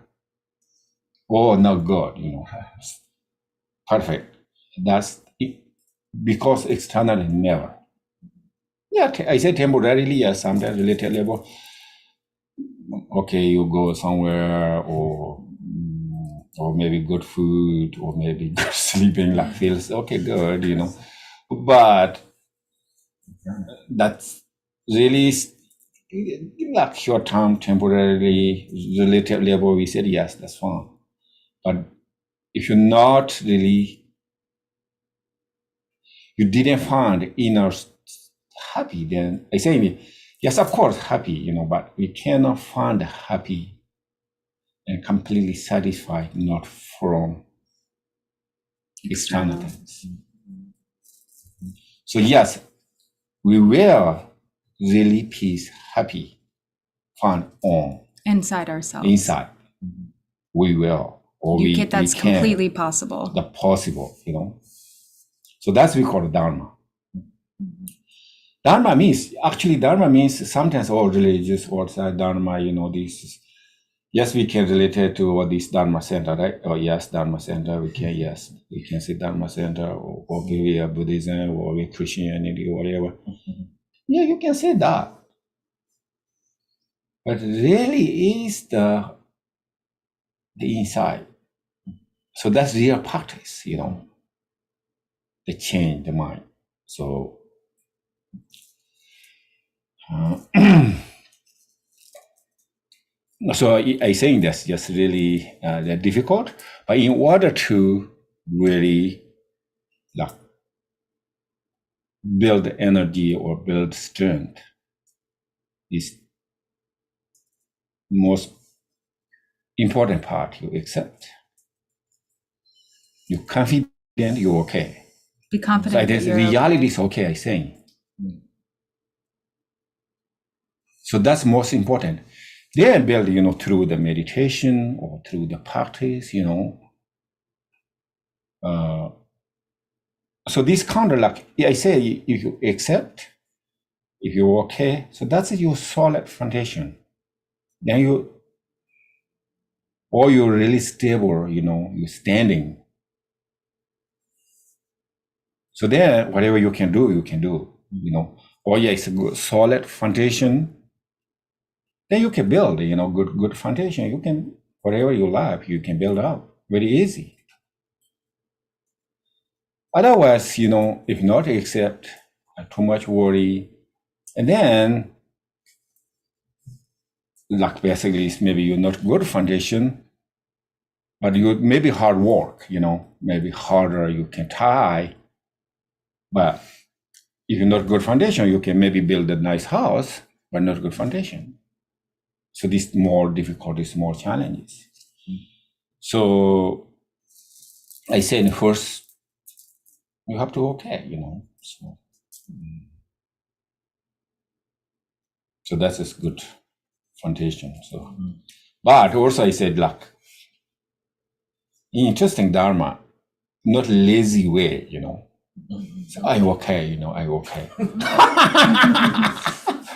not good, perfect. That's it, because externally never. Yeah, I say temporarily, yes, sometimes related level. Okay, you go somewhere or maybe good food or maybe good sleeping, like feels okay, good, But that's really like short term, temporarily, relative level. We said yes, that's fine. But if you're not really, you didn't find inner happy, then I say yes, of course, happy, but we cannot find happy and completely satisfied, not from external things. So yes, we will really peace, happy, find on Inside ourselves. inside. We will, or we That's can. completely possible. The possible, So that's we call Dharma. Dharma means sometimes all religious words are Dharma, this. Yes, we can relate it to what this Dharma Center, right? Oh, yes, Dharma Center. We can say Dharma Center, or we are Buddhism, or we Christianity, or whatever. Yeah, you can say that. But really is the inside. So that's real practice, the change the mind. So so I think that's just really difficult. But in order to really like build energy or build strength, is most important part you accept. You're confident you're okay. Be So confident that there's you're reality okay. is okay, I saying. So that's most important. They are built, through the meditation or through the practice, So this kind of like, I say, if you accept, if you're okay, so that's your solid foundation. Then you're really stable, you're standing. So then whatever you can do, it's a good solid foundation. Then you can build, good foundation. You can, whatever you like, you can build up very easy. Otherwise, if not accept, too much worry, and then, like basically, it's maybe you're not good foundation, but you maybe hard work, maybe harder you can try, but if you're not good foundation, you can maybe build a nice house, but not good foundation. So this more difficulties, more challenges. So I say in first, you have to okay, So that's a good foundation. So, but also I said, like, interesting Dharma, not lazy way, So I okay, I okay.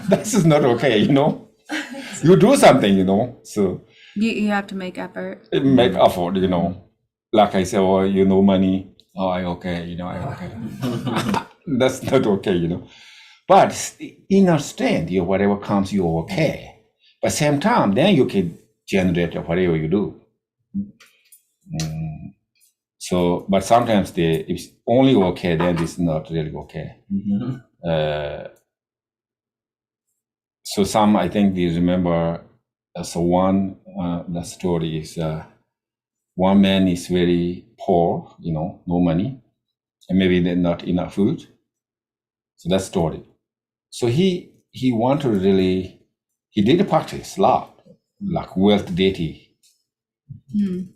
This is not okay, You do something, so You have to make effort. make effort, Like I say, money. Oh, I okay, I okay. That's not okay, But inner strength, whatever comes, you're okay. But same time, then you can generate whatever you do. So, but sometimes if it's only okay, then it's not really okay. So some, I think they remember, so one, the story is one man is very poor, no money, and maybe they're not enough food. So that story. So he wanted to really, he did practice a lot, like wealth deity.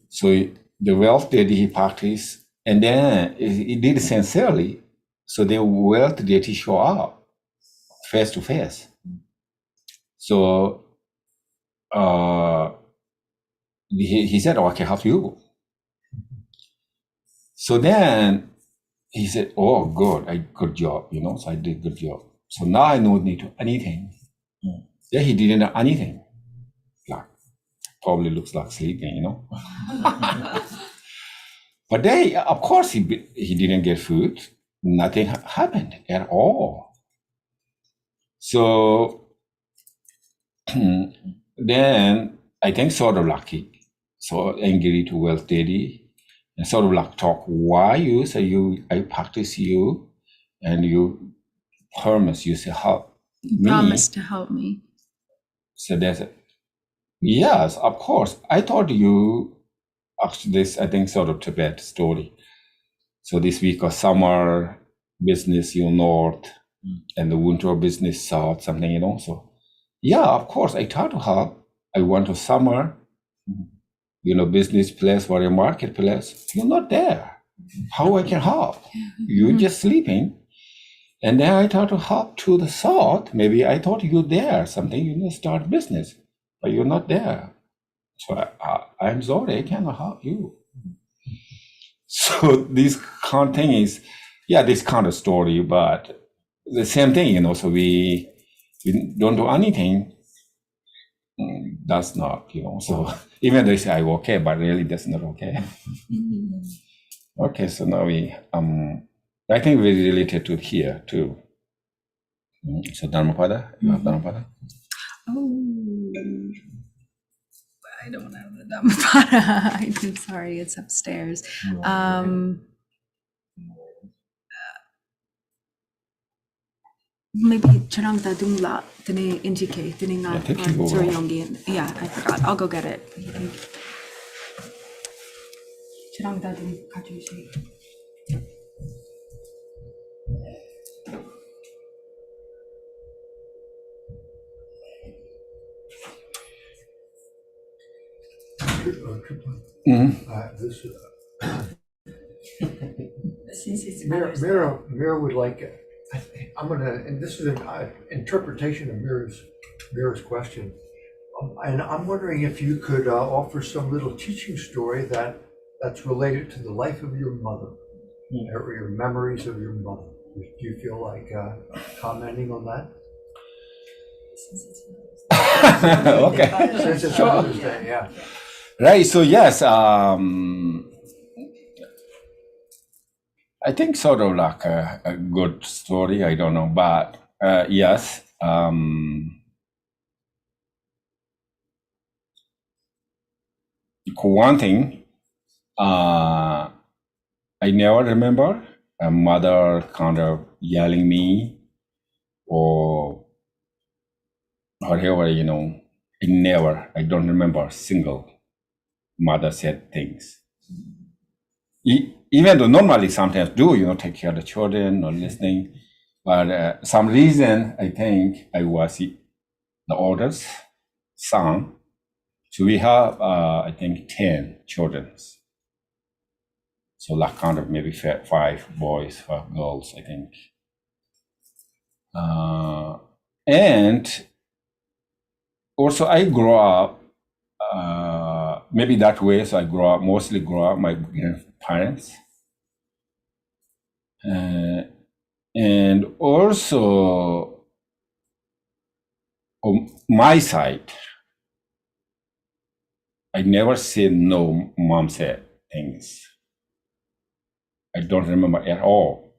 So the wealth deity he practiced, and then he did sincerely. So the wealth deity show up face to face. So he said, "Oh, I can help you." So then he said, "Oh, good, good job, So I did good job. So now I don't need to anything." Yeah, he didn't know anything. Like probably looks like sleeping, But then, of course, he didn't get food. Nothing happened at all. So then I think sort of lucky. So angry to wealth deity, and sort of like talk. Why you say I practice you, and you promise you say help me. Promise to help me. So there's yes, of course. I thought you actually this I think sort of Tibet story. So this week of summer business north, and the winter business south, something, So yeah, of course, I try to help. I want to summer, business place or a marketplace. You're not there. How I can help? You're just sleeping. And then I try to help to the south. Maybe I thought you're there, something, start business, but you're not there. So I'm sorry, I cannot help you. So this kind of thing is, this kind of story, but the same thing, so we don't do anything. That's not, so even though they say I'm okay, but really that's not okay. Okay, so now I think we related to here too. So Dhammapada, you have Dhammapada? Oh, I don't have the Dhammapada. I'm sorry, it's upstairs. Maybe Charang Dadung La Tene Injike, Teninga Suryongi. Yeah, I forgot. I'll go get it. Charang Dadung Kajushi. This Mira would like. I'm gonna, and this is an interpretation of Mira's question, and I'm wondering if you could offer some little teaching story that's related to the life of your mother, or your memories of your mother. Do you feel like commenting on that? Okay. Since it's Mother's Day, yeah. Right. So yes, I think sort of like a good story. I don't know, but yes. One thing, I never remember a mother kind of yelling me or whatever, I don't remember a single mother said things. Even though normally sometimes do, take care of the children or listening, but some reason I think I was the oldest son. So we have, I think, 10 children. So like kind of maybe 5 boys, 5 girls, I think. And also I grew up maybe that way. So I mostly grew up my grandparents. And also on my side, I never said no, mom said things. I don't remember at all.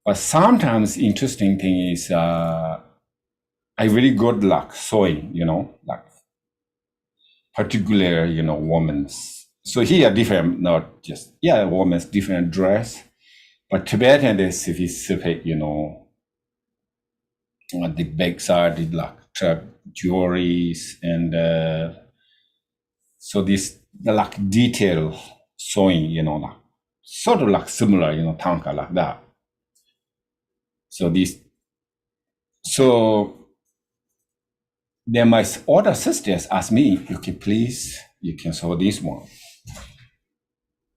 But sometimes interesting thing is I really good luck sewing, like particular, women's. So here different, not just, women's different dress, but Tibetan they specific, on the back side, like jewelries and so this like detail sewing, like sort of like similar, tanka like that. So then my older sisters asked me, okay, please, you can sew this one.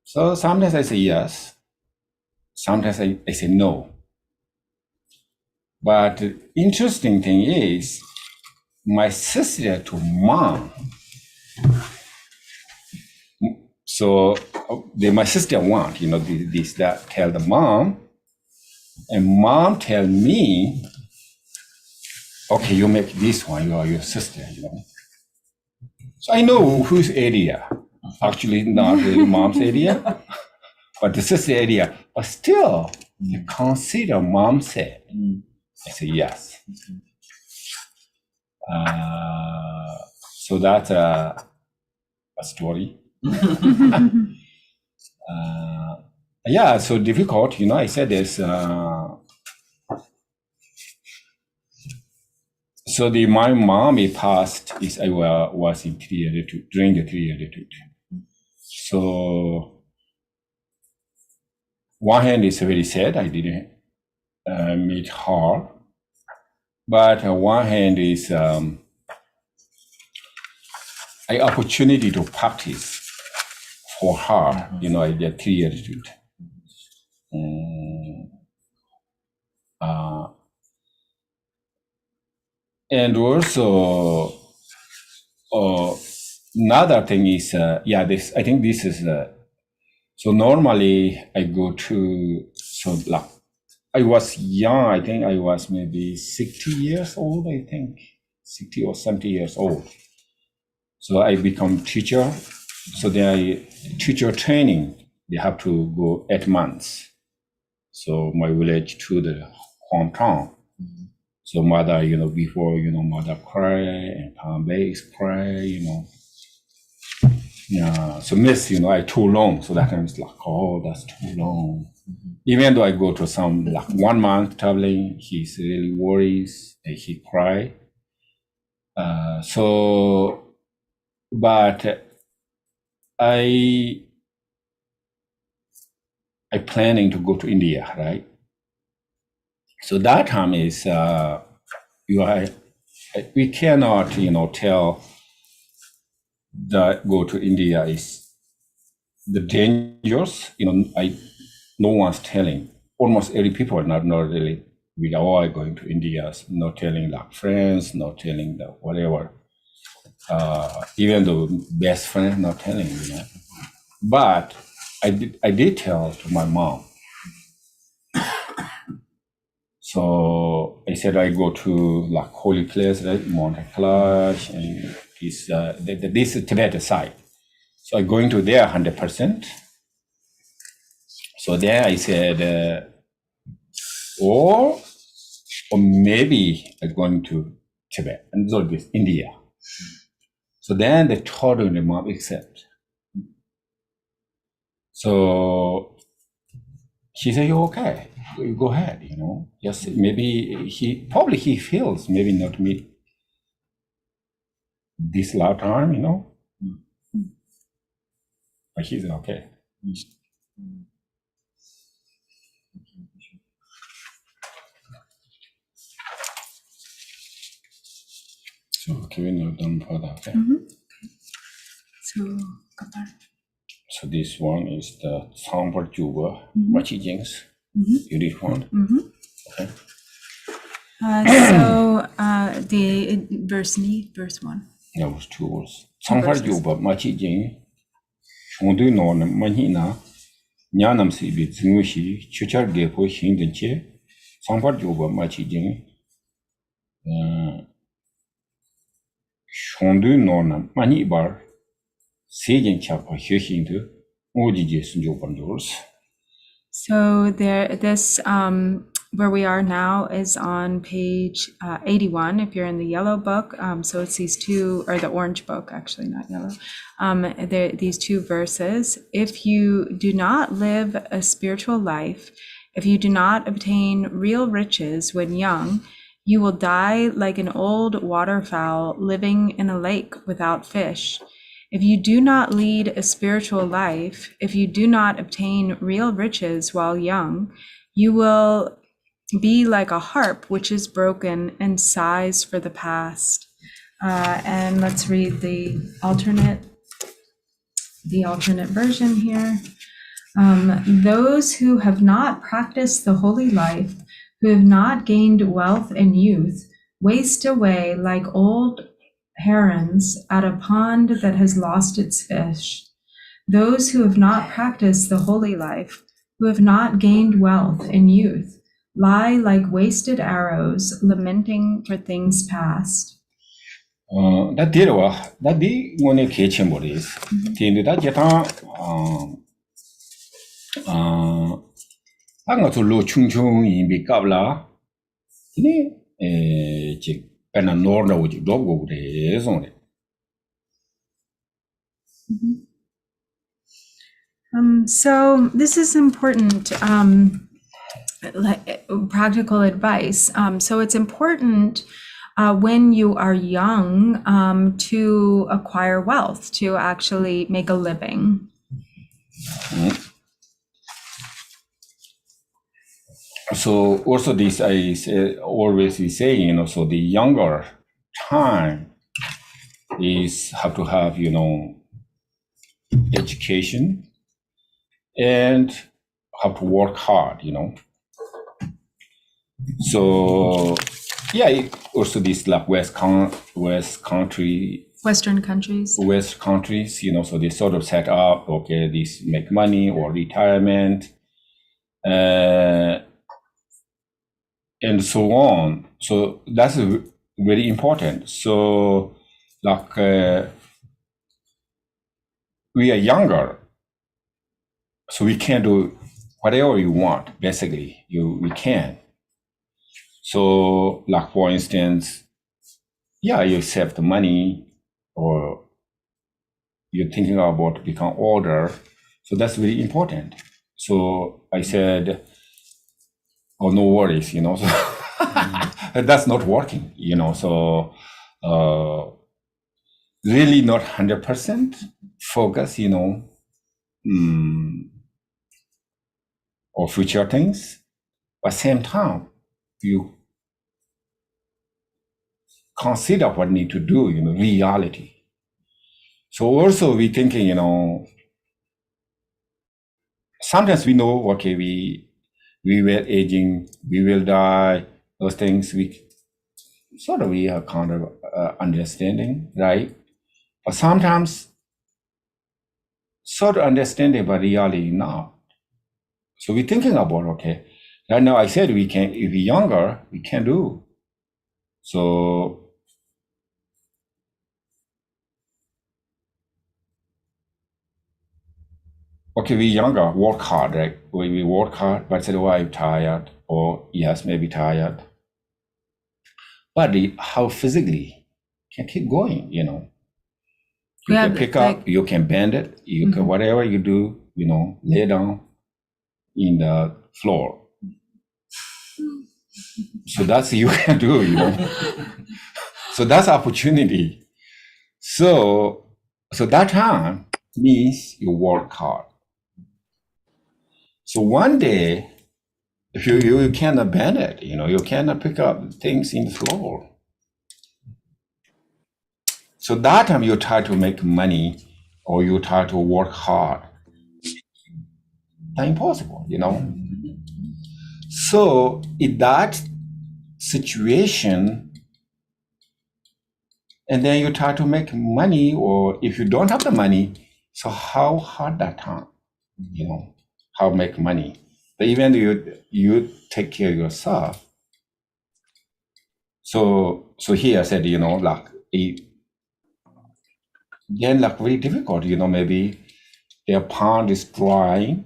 So sometimes I say yes, sometimes I say no. But the interesting thing is, my sister to mom, so my sister want, this, that, tell the mom, and mom tell me, okay, you make this one, you are your sister, So I know whose area, actually not really mom's area, but the sister area, but still, you consider mom said. I say yes. So that's a story. So difficult, I said this. So my mom passed I was in during the 3-year retreat. So one hand is very sad, I didn't meet her. But one hand is an opportunity to practice for her, the 3-year retreat. And also, another thing is, I think this is, so normally I go to, I was young, I think I was maybe 60 years old, 60 or 70 years old. So I become teacher. So then teacher training, they have to go 8 months. So my village to the hometown. So mother, before, mother cry and babies cry, Yeah, so miss, I too long. So that time it's like, oh, that's too long. Even though I go to some, like 1 month traveling, he's really worries, he cry. But I planning to go to India, right? So that time is, we cannot, tell that go to India is the dangers, no one's telling. Almost every people are not really, we are all going to India, not telling like friends, not telling the whatever. Even the best friend not telling, But I did tell to my mom. So I said I go to like holy place, right? Mount Kailash, and this is Tibetan side. So I'm going to there 100%. So there I said, or maybe I'm going to Tibet and so this India. So then they totally mom accept. So she said, "You're okay. You go ahead. Just maybe he feels maybe not meet this lifetime, but he's okay." So okay, we know Dhammapada. Okay. So this one is the Sambar Juba Machi Jings. You did one. Okay. The verse 1. There was 2 words. Sambar Juba Machi Jing. Shondu no Manhina. Nyanam si bit Zinushi. Chuchar Gepo Hindinche. Sambar Juba Machi Jing. Shondu no Mani bar. Sejin Chapa Hushindu. Ojiji Sunjopan yours. So this where we are now is on page 81 if you're in the yellow book. So it's these two, or the orange book, actually not yellow. These 2 verses. If you do not live a spiritual life, if you do not obtain real riches when young, you will die like an old waterfowl living in a lake without fish. If you do not lead a spiritual life, if you do not obtain real riches while young, you will be like a harp which is broken and sighs for the past. And let's read the alternate version here. Those who have not practiced the holy life, who have not gained wealth and youth, waste away like old herons at a pond that has lost its fish. Those who have not practiced the holy life, who have not gained wealth and youth, lie like wasted arrows, lamenting for things past. That did one of kitchen bodies. That jeta I'm going to lo chung chung in big kabla. And a norda with dog over there on it. So this is important, like practical advice. So it's important when you are young to acquire wealth, to actually make a living. So also this I always be saying, so the younger time is have to have, education and have to work hard, So yeah, also this like Western countries, so they sort of set up, okay, this make money or retirement. And so on. So that's very important. So like we are younger, so we can do whatever you want, basically. We can. So like for instance, you save the money or you're thinking about become older. So that's very important. So I said, oh, no worries, so that's not working, so really not 100% focus, or future things, but same time, you consider what need to do, reality. So also we thinking, sometimes we know, okay, we will aging, we will die, those things we sort of we are kind of understanding, right? But sometimes sort of understanding, but really not. So we're thinking about, okay, right now I said we can, if we're younger, we can do. So okay, we younger, work hard, right? We work hard, but say, oh, I'm tired, or yes, maybe tired. But how physically can keep going, You Yeah, can pick like- up, you can bend it, you can, whatever you do, lay down in the floor. So that's you can do, So that's opportunity. So that time means you work hard. So one day, if you cannot bend it, you cannot pick up things in the floor. So that time you try to make money or you try to work hard. That's impossible, So in that situation, and then you try to make money, or if you don't have the money, so how hard that time, how make money. But even you take care of yourself. So here I said, then very difficult, maybe their pond is drying.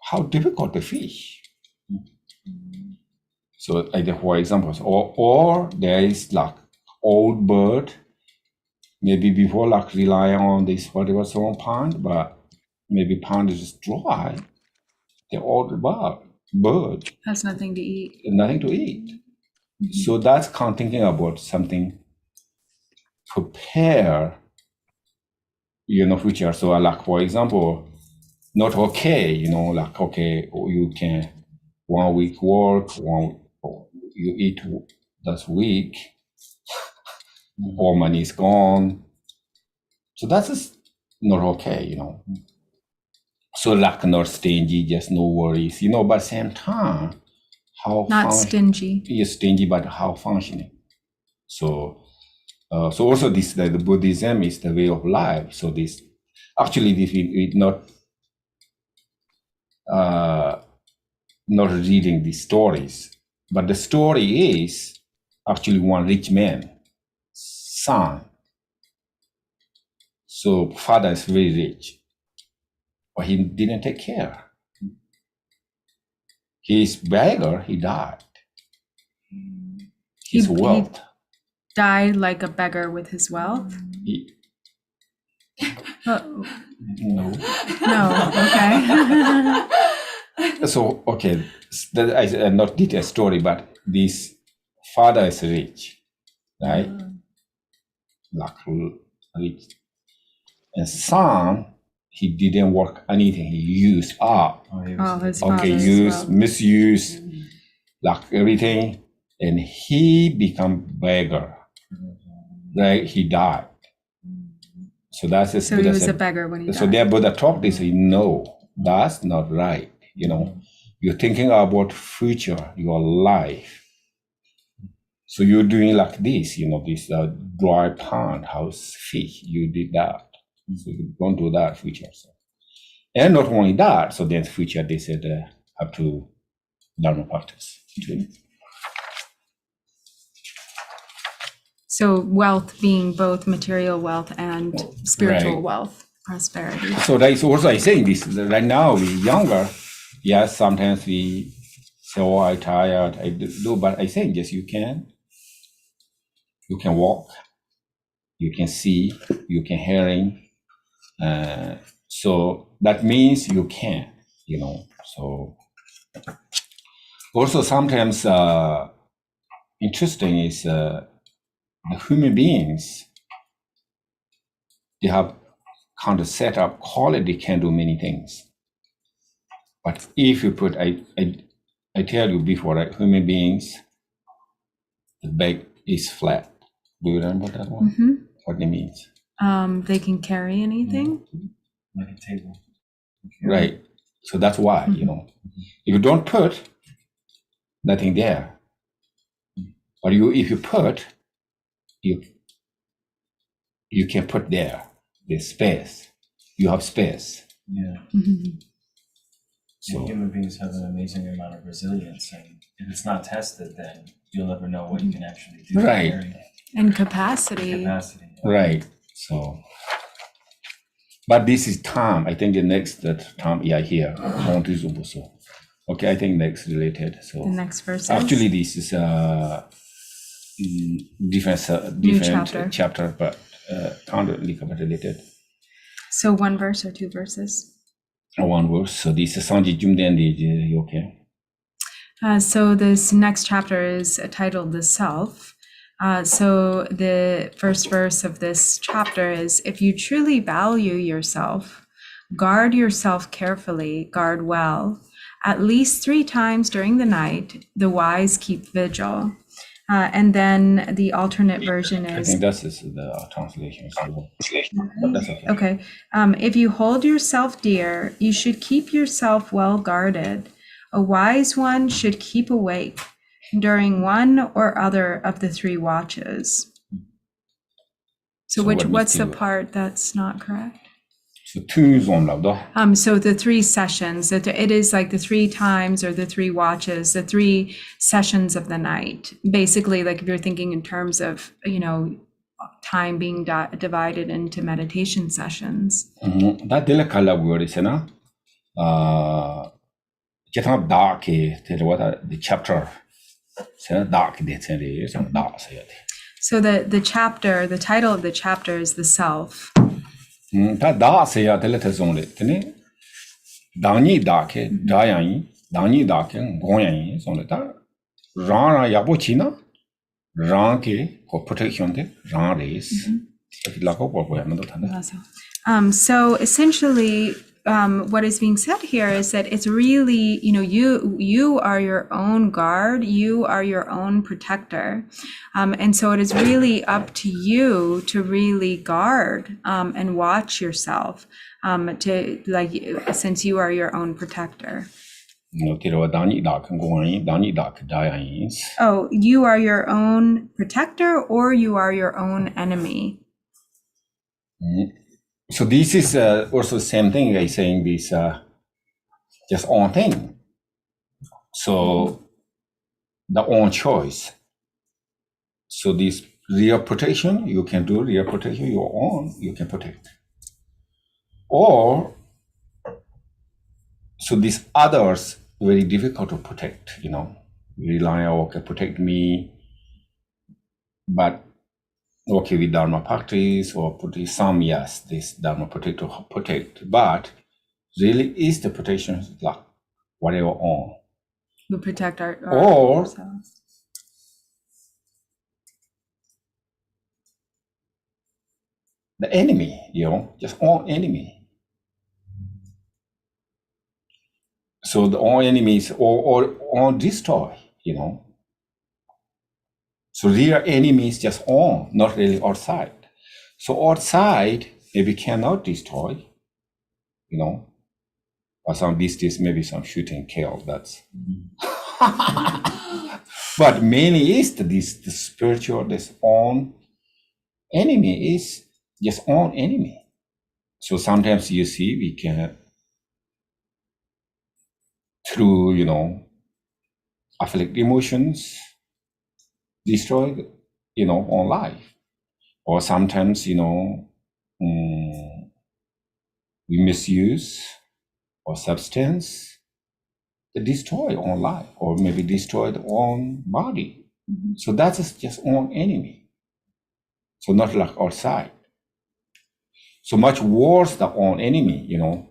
How difficult to fish. So for example, or there is old bird, maybe before rely on this whatever song pond, but maybe pond is just dry. The old bird has nothing to eat. Nothing to eat. So that's kind of thinking about something prepare, future. So for example, not okay, okay, you can 1 week work, you eat that week, all money is gone. So that's just not okay, So not stingy, just no worries, but at the same time, how Not stingy. Yes, stingy, but how functioning. So also this the Buddhism is the way of life. So this actually this we not reading the stories, but the story is actually one rich man, son. So father is very rich, but he didn't take care. His beggar, he died. His wealth. He died like a beggar with his wealth? No. No, okay. So, okay, that is not detailed story, but this father is rich, right? Rich. And son, he didn't work anything. He used up. His Misuse, everything. And he become beggar. Right? He died. So that's So he was a beggar when he died. So their Buddha taught this, no, that's not right. You're thinking about future, your life. So you're doing like this, this dry pond, house fish, you did that. So you don't do that future. So. And not only that, so then future, they said, have to Dharma practice. So wealth being both material wealth and spiritual right. wealth, prosperity. So that is also, I'm saying this, right now we're younger. Yes, sometimes we say, oh, I'm tired, I do, but I think yes, you can walk, you can see, you can hearing. So that means you can, so also sometimes interesting is the human beings, they have kind of set up quality, can do many things. But if you put, I tell you before, right, human beings, the back is flat. Do you remember that one? Mm-hmm. what it means. They can carry anything. Like a table. Right. So that's why, you know, if you don't put nothing there, or if you put, you can put there, there's space. You have space. Yeah. So Human beings have an amazing amount of resilience, and if it's not tested, then you'll never know what you can actually do. Right. And capacity. Right. So, but this is time. I think the next time, yeah, here. So, okay, I think next related. So The next verse. actually, this is different chapter, but kind of related. So one verse or two verses? One verse. So this is Sanji Jumdendi. Okay. So this next chapter is titled The Self. So the first verse of this chapter is, if you truly value yourself, guard yourself carefully, guard well. At least 3 times during the night, the wise keep vigil. And then the alternate version I is, think that's the translation. So, but that's okay. okay. If you hold yourself dear, you should keep yourself well guarded. A wise one should keep awake during one or other of the 3 watches. So what's the part that's not correct? So 2 on So the 3 sessions, it is like the 3 times or the 3 watches, the 3 sessions of the night. Basically, like if you're thinking in terms of, you know, time being divided into meditation sessions. That delicate word is na. Get up dark. The chapter. Dark. So the chapter, the title of the chapter is The Self. Da say ya delete zone tene dani dark dayan dani dark goyan zone da ran ya bochina ran ke ko protection de ran race la ko bo ya no thana. So essentially, what is being said here is that it's really, you know, you are your own guard, you are your own protector. And so it is really up to you to really guard and watch yourself, to like, since you are your own protector. Oh, you are your own protector or you are your own enemy. So this is also the same thing I saying this just own thing. So the own choice. So this real protection, you can do real protection, your own, you can protect. Or so these others very difficult to protect, you know. Rely on okay, protect me, but okay, with Dharma practice or put some, yes, this Dharma protect, but really is the protection like whatever on. We protect or ourselves. The enemy, you know, just all enemy. So the all enemies or destroy, you know. So real enemies just on, not really outside. So outside maybe cannot destroy, you know. Or some these days maybe some shooting kill. That's. But mainly is the spiritual this own enemy is just own enemy. So sometimes you see we can through, you know, afflict emotions, destroy, you know, on life. Or sometimes, you know, we misuse or substance that destroy on life or maybe destroy the own body. So that's just own enemy. So not like outside. So much worse the own enemy, you know.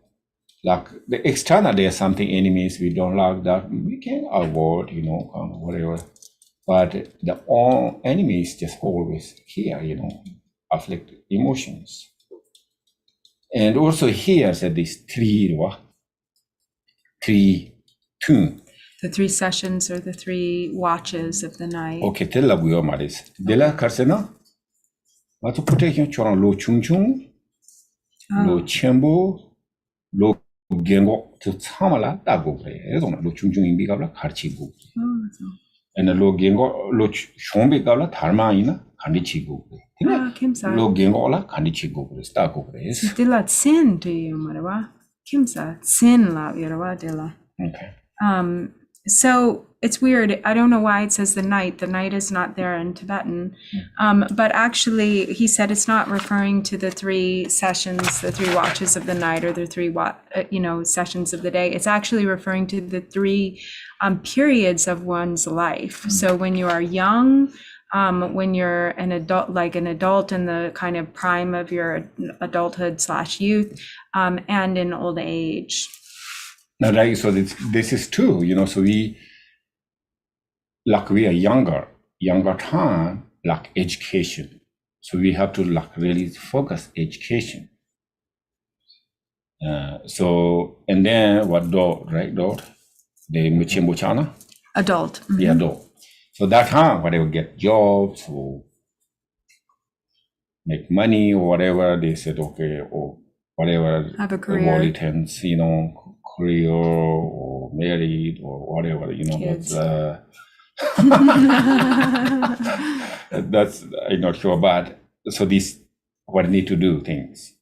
Like the external, there's something enemies we don't like that we can avoid, you know, whatever. But the own enemy is just always here, you know, afflict emotions. And also here said this 3 tune. The 3 sessions or the 3 watches of the night. Okay, tell you maris. Dela karsena. 맞아 protection 처럼 로 충충 로 첨부 로 겐고 저 참아라 따고 그래. 그래서 로 충충 인비가라 가르치고. ene lo gengo lo shombe gala dharma ina khandi chigo Kimsa. lo gengo la khandi chigo sta ko kres Dilla sin to you, Marawa. Kimsa. Sin la Yarawa Dilla. okay So it's weird. I don't know why it says the night. The night is not there in Tibetan. But actually, he said it's not referring to the 3 sessions, the 3 watches of the night, or the 3 sessions of the day. It's actually referring to the 3 periods of one's life. So when you are young, when you're an adult in the kind of prime of your adulthood/youth, and in old age. now right so this is true so we are younger time like education so we have to really focus education so and then what do right do the muchana Adult. yeah do so that time whatever get jobs or make money or whatever they said okay or whatever Have a career. inheritance career or married or whatever Kids. that's I'm not sure but so this what I need to do things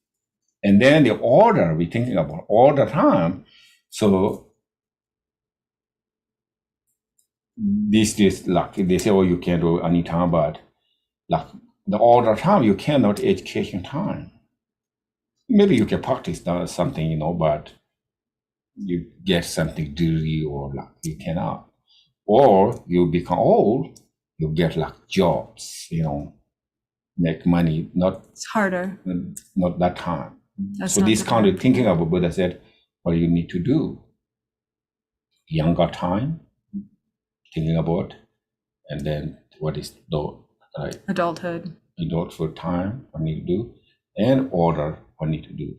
and then the order we thinking about all the time so this like they say you can't do any time but like the all the time you cannot education time maybe you can practice something but you get something dirty or like you cannot or you become old you get like jobs make money It's harder. not that time That's so not this the kind time. of thinking about Buddha said what you need to do younger time thinking about and then what is the right Adulthood. adulthood time what need to do and order what need to do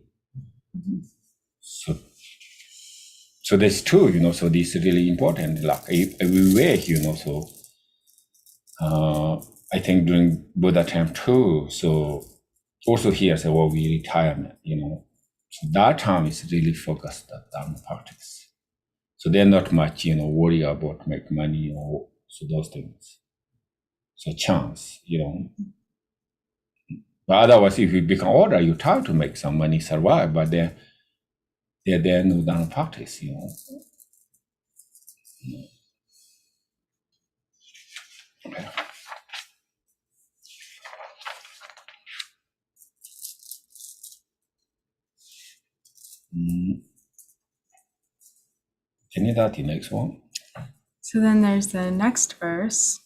so that's true so this is really important like everywhere so I think during Buddha time too so also here so we retirement so that time is really focused on Dhamma practice so they're not much worry about make money or so those things so chance but otherwise if you become older you try to make some money survive but then they're no Dhamma practice Okay. Can you do the next one? So then there's the next verse.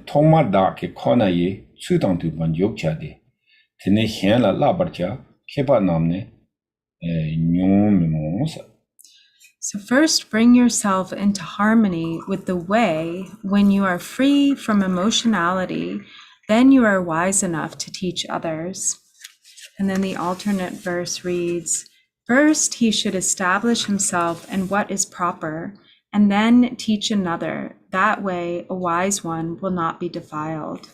Tomada ke kona ye sudang tu ban yokcha de tene hen la labarcha kepa namne nyom sa. So first bring yourself into harmony with the way when you are free from emotionality, then you are wise enough to teach others. And then the alternate verse reads, first he should establish himself in what is proper, and then teach another. That way a wise one will not be defiled.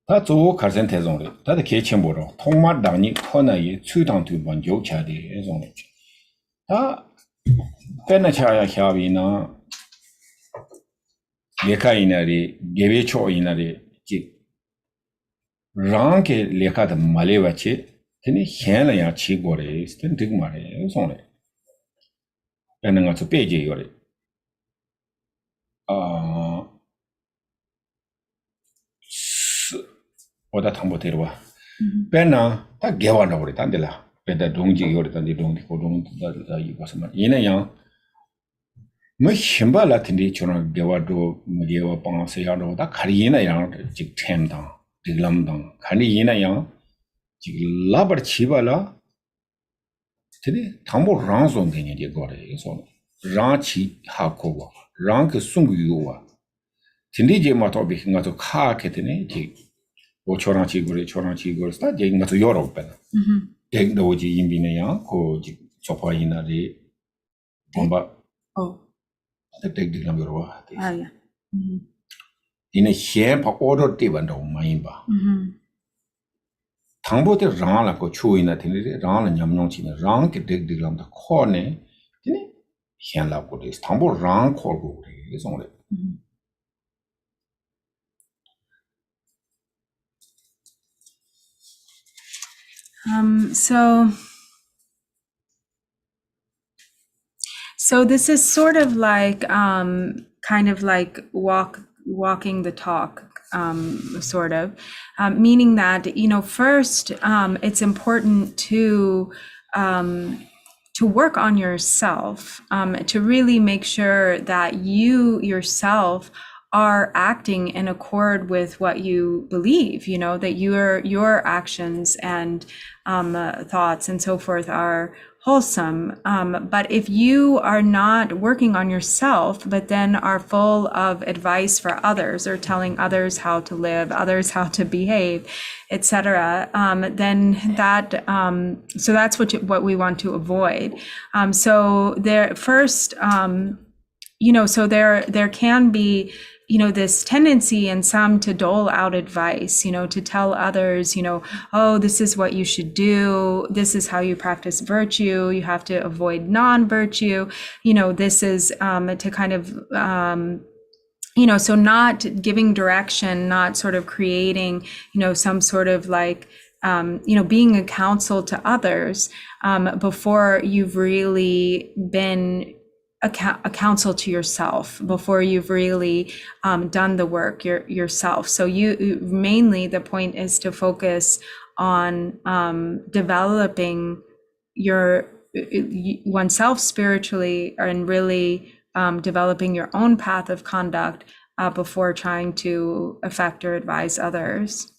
다 조 가르센 대종래 다들 개침보로 통마당이 커나이 추당투 번 요차디 해종래 다 빼나차야 샤비나 레카이나리 게베초이나리 지 랑게 레카다 말레와치 tene henla chi gore sten dig mare sone penanga su peje yore oda thambo terwa pena ta gewanda gore tandela peda dongji yore tandi dongdi ko dong da yibasma ina yang mo himba la tindi chona gewado mgewa pangse yaro da karina yang jik themda diglamda khani ina yang labar chibala tene tambo ranzon deni de gore so ranchi hakowa rank sunguwa tindi je ma to bi nga to kha ke tene ji choran chiguri sta jeng ma Europe ben jeng do ji yimbine ya ko ji chopa ina ri bomba Oh, tek dik lam yorwa yeah. ina hie pa order ti ban do mai ba thangbo te rang la ko chu ina thini rang la nyam nyong chi ne rang ke tek dik lam da kho ne tini hien la ko des thangbo rang kho go ri song le So this is sort of like kind of like walking the talk, sort of, meaning that, first, it's important to work on yourself, to really make sure that you yourself are acting in accord with what you believe, that your actions and thoughts and so forth are wholesome. But if you are not working on yourself, but then are full of advice for others or telling others how to live, others how to behave, etc., then that so that's what we want to avoid. So there first, so there can be this tendency in some to dole out advice, to tell others, oh, this is what you should do. This is how you practice virtue. You have to avoid non-virtue. This is to kind of, so not giving direction, not sort of creating, some sort of like, being a counsel to others before you've really been a counsel to yourself, before you've really done the work yourself. So mainly the point is to focus on developing oneself spiritually and really developing your own path of conduct before trying to affect or advise others.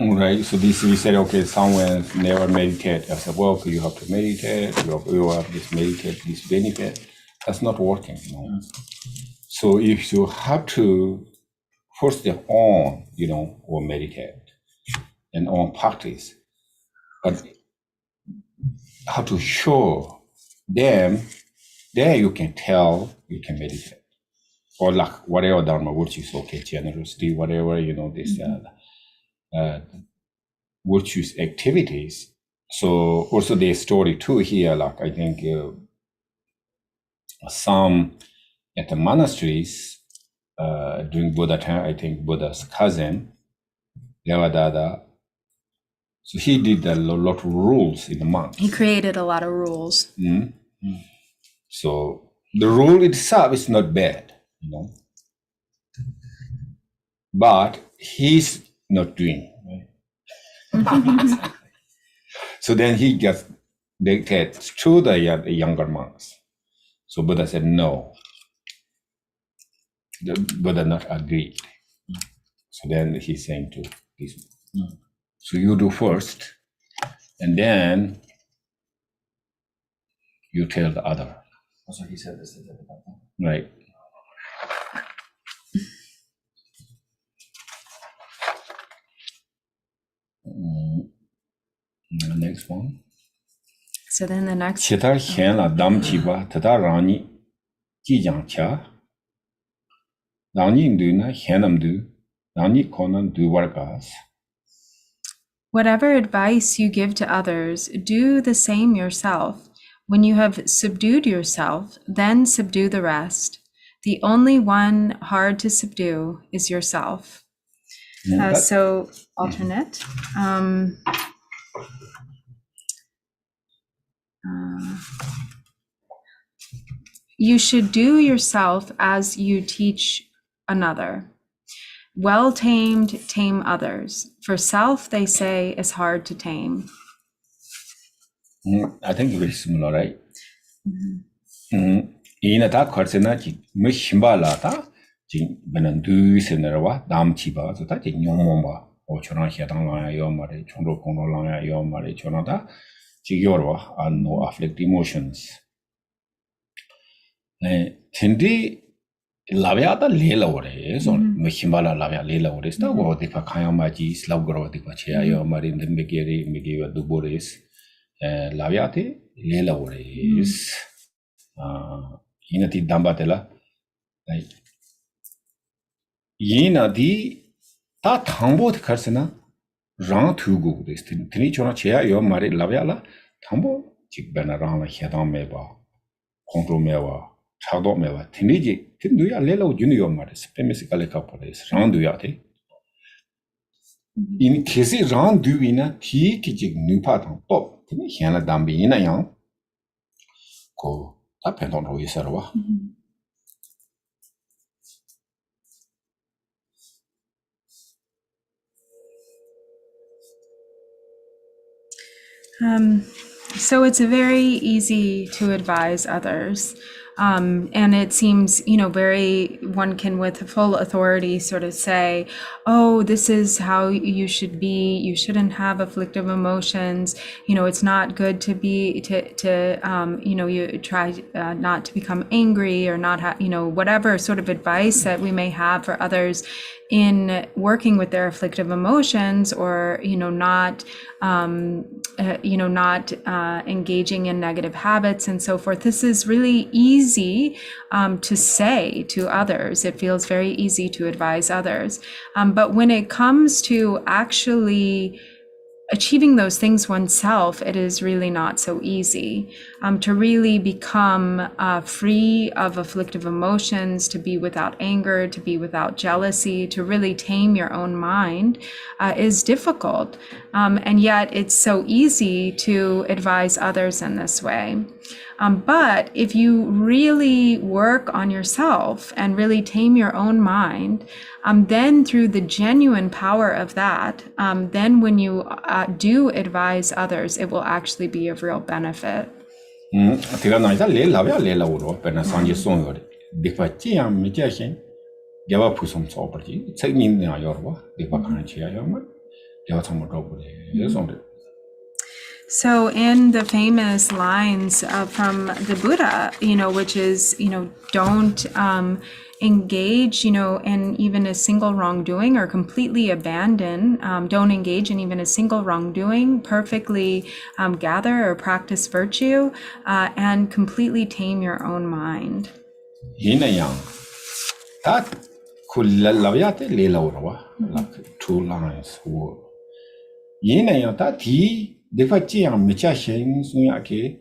Right. So we said, okay, someone never meditate as a work, you have to meditate, you have this meditate, this benefit. That's not working, So if you have to first on, or meditate and on practice, but how to show them, there you can tell you can meditate. Or like whatever Dharma virtues, okay, generosity, whatever, this virtues activities. So also there's story too here, like I think some at the monasteries during Buddha time, I think Buddha's cousin, Devadatta, so he did a lot of rules in the monks. He created a lot of rules. So the rule itself is not bad, but he's not doing. Right? So then he just dictates to the younger monks. So Buddha said no. The Buddha not agreed. So then he's saying to this, so you do first, and then you tell the other. So he said this. Right. Next one. So then the next. Chitar Hen la Dam Chiba, Tata Rani, Jijang Cha, Rani do na Henam do, Rani Conan do Vargas. Whatever advice you give to others, do the same yourself. When you have subdued yourself, then subdue the rest. The only one hard to subdue is yourself. So alternate. You should do yourself as you teach another. Well tamed, tame others. For self, they say, is hard to tame. I think very similar, right? Ina ta kharsena ji me shimba la ta ji benan du senera dam chiba so ta ji nyom ba o chona hyatang la yo ma re chongro kongro la yo ma re chona ta ji yorwa and no afflict emotions. Tendi Laviata Lila Ores on Michimbala Lavia Lila Ores, the word if a Kayamaji, Slavgro, the Pachayo, Marin, the Megiri, Migiva Duboris, Laviate, Lila Ores, Inati Dambatella, Yina di ta Tambo Karsana, Ran to go this Tinichona Chia, your Mari Laviala, Tambo, Chickbana Rana, Hedon Meba, Control Meva. Chado meva tiniji tinduya lela junior maris pemisikale kapores randuyate in kesi randuina ti kijig nupa tang top tini hiana dambi ina yang ko ta pendon ro isarwa So it's very easy to advise others. And it seems, one can with full authority sort of say, oh, this is how you should be. You shouldn't have afflictive emotions. It's not good to be, you try not to become angry or not have, whatever sort of advice that we may have for others in working with their afflictive emotions or, not engaging in negative habits and so forth. This is really easy to say to others. It feels very easy to advise others. But when it comes to actually achieving those things oneself, it is really not so easy. To really become free of afflictive emotions, to be without anger, to be without jealousy, to really tame your own mind is difficult. And yet it's so easy to advise others in this way. But if you really work on yourself and really tame your own mind, then through the genuine power of that, then when you do advise others, it will actually be of real benefit. So in the famous lines from the Buddha, which is, don't engage, in even a single wrongdoing or completely abandon, don't engage in even a single wrongdoing, perfectly gather or practice virtue, and completely tame your own mind. That could laviate like 2 lines. Yinayata tea, the Fachian Michashin Sunyake,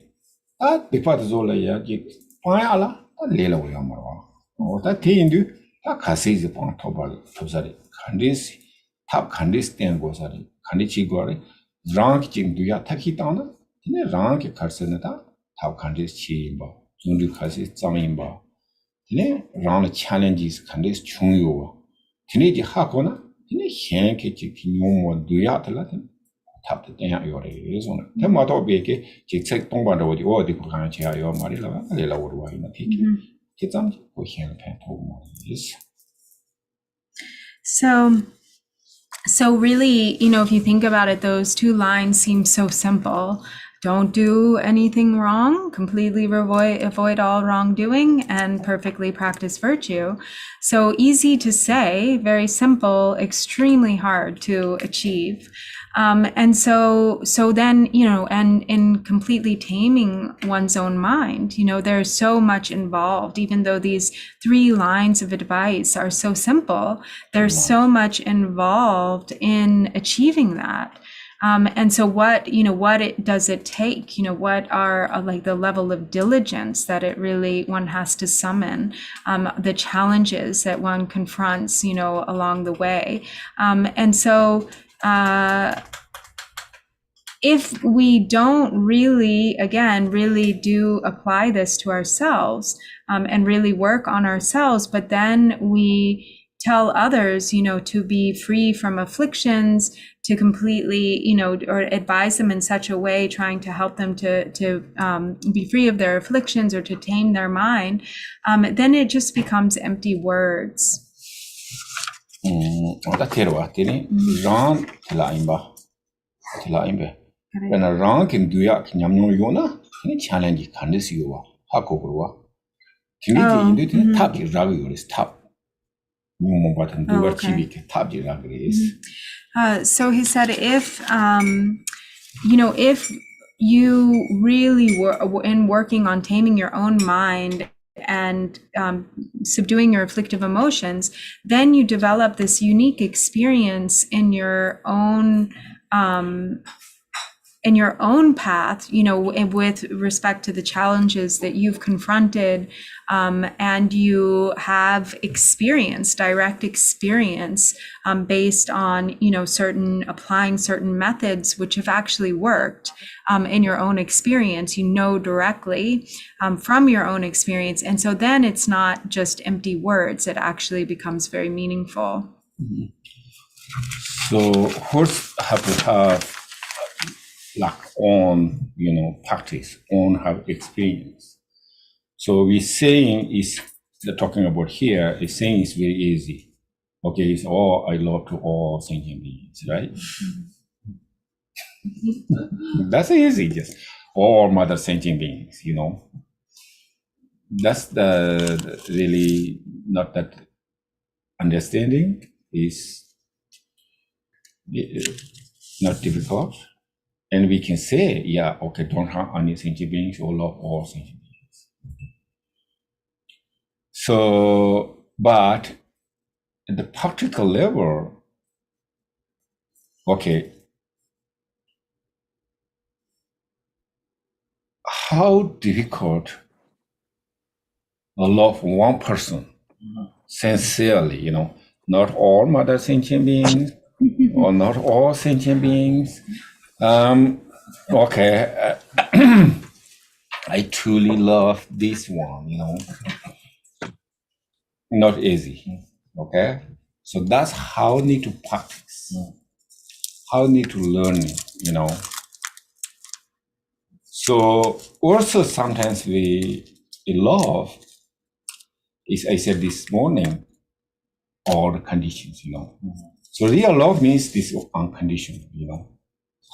that the Fatazola Yaki, Payala, Lela Yamara, or that tea do, that Cassis upon Tobal Tosari, Candis, Tap Candis Tangosari, Candici Gore, Rank Jim Duya Takitana, in a rank Carsenata, Tap Candis Chimba, Zundu Cassis Zamimba, in a round challenges Candis Chunyo, Tiniji Hakona, in a Hanky Chikin Duyat Latin. Tap the thing at your ears on it. Temato beke, check Tombado with your Dipukancha, your Marilla, Lila would wine a ticket. Get some for him, yes. So really, if you think about it, those 2 lines seem so simple. Don't do anything wrong, completely avoid all wrongdoing, and perfectly practice virtue. So easy to say, very simple, extremely hard to achieve. And so then, and in completely taming one's own mind, there's so much involved. Even though these 3 lines of advice are so simple, there's so much involved in achieving that. And so what does it take? What are like the level of diligence that one has to summon, the challenges that one confronts, along the way. And so, if we don't really do apply this to ourselves, and really work on ourselves, but then we tell others, to be free from afflictions, to completely, or advise them in such a way, trying to help them to be free of their afflictions or to tame their mind, then it just becomes empty words. When a rank in Duyak Yamno Yona, any challenge can this you, Hakoburwa. 굉장히 탑이라고 그랬어. 탑. 뭐 같은 누가 okay. 집이 탑이라고 그랬어. So he said, if if you really were in working on taming your own mind and subduing your afflictive emotions, then you develop this unique experience in your own path, with respect to the challenges that you've confronted, and you have direct experience, based on, applying certain methods which have actually worked, in your own experience, directly, from your own experience. And so then it's not just empty words, it actually becomes very meaningful. Mm-hmm. So first have to have own, practice, own have experience. So we saying is talking about here, is saying is very easy. Okay, it's all I love to all sentient beings, right? That's easy, just all mother sentient beings, That's the really not that understanding is not difficult. And we can say, yeah, okay, don't harm any sentient beings or love all sentient beings. So, but at the practical level, okay, how difficult to love one person sincerely, not all mother sentient beings or not all sentient beings. Okay, I truly love this one, Not easy, okay? So that's how need to practice, how need to learn it, So also sometimes we love, is I said this morning, all the conditions, So real love means this unconditional,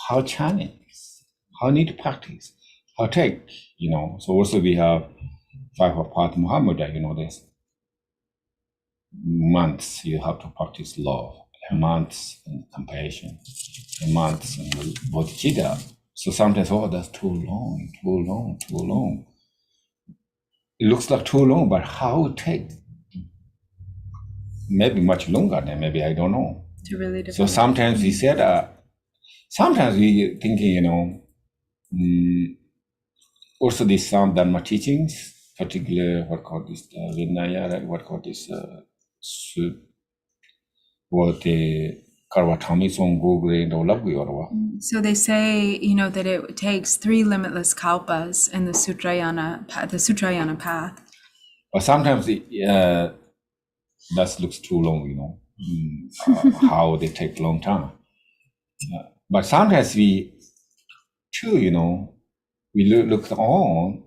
how challenge, how need to practice, how take, So also we have 5 of Path Muhammad, this months you have to practice love, months in compassion, months in bodhicitta. So sometimes, that's too long. It looks like too long, but how it take? Maybe much longer than maybe, I don't know. To really so sometimes we said, sometimes we thinking, also these some Dhamma teachings, particularly what called this Vinaya, what called this what the Karvatami Song Google and all of So they say, that it takes 3 limitless kalpas in the Sutrayana path. But sometimes that looks too long, how they take long time. But sometimes we too, we look on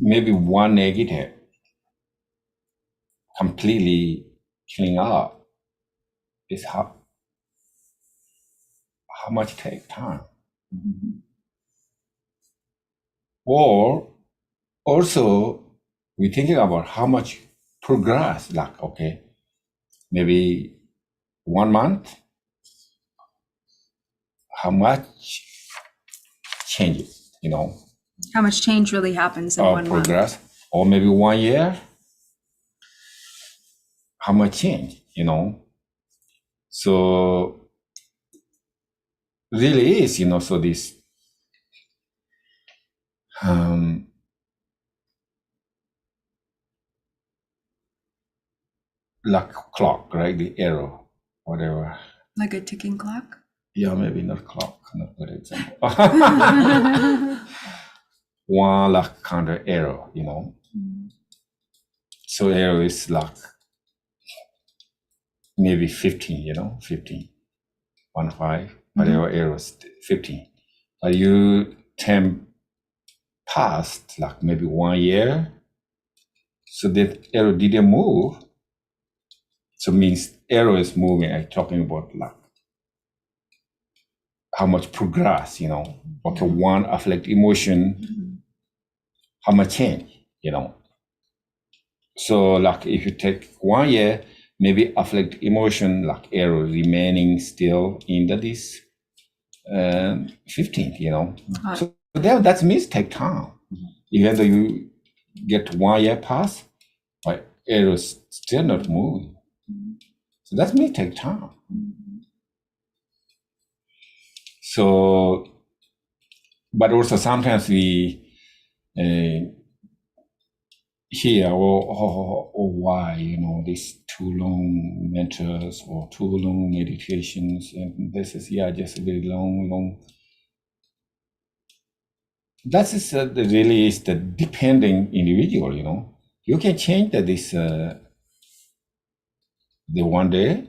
maybe one negative completely clean up is how much take time. Or also we're thinking about how much progress, like, okay, maybe 1 month, how much changes, How much change really happens in 1 progress, month. or maybe 1 year, how much change, So really is, so this like clock, right? The arrow, whatever. Like a ticking clock? Yeah, maybe not clock, not good example. One like kind of arrow, So arrow is like maybe 15, 15, 1-5, whatever arrow is 15. But you time passed like maybe 1 year, so that arrow didn't move. So means arrow is moving. I'm talking about like how much progress, Okay, one affect emotion how much change, So like if you take 1 year, maybe afflict emotion like error remaining still in this 15th, So that means take time. Even though you get 1 year pass, but errors still not moving. So that means take time. So, but also sometimes we hear, why, this too long mentors or too long meditations, and this is, just very long. That is really is the depending individual, You can change this, the 1 day.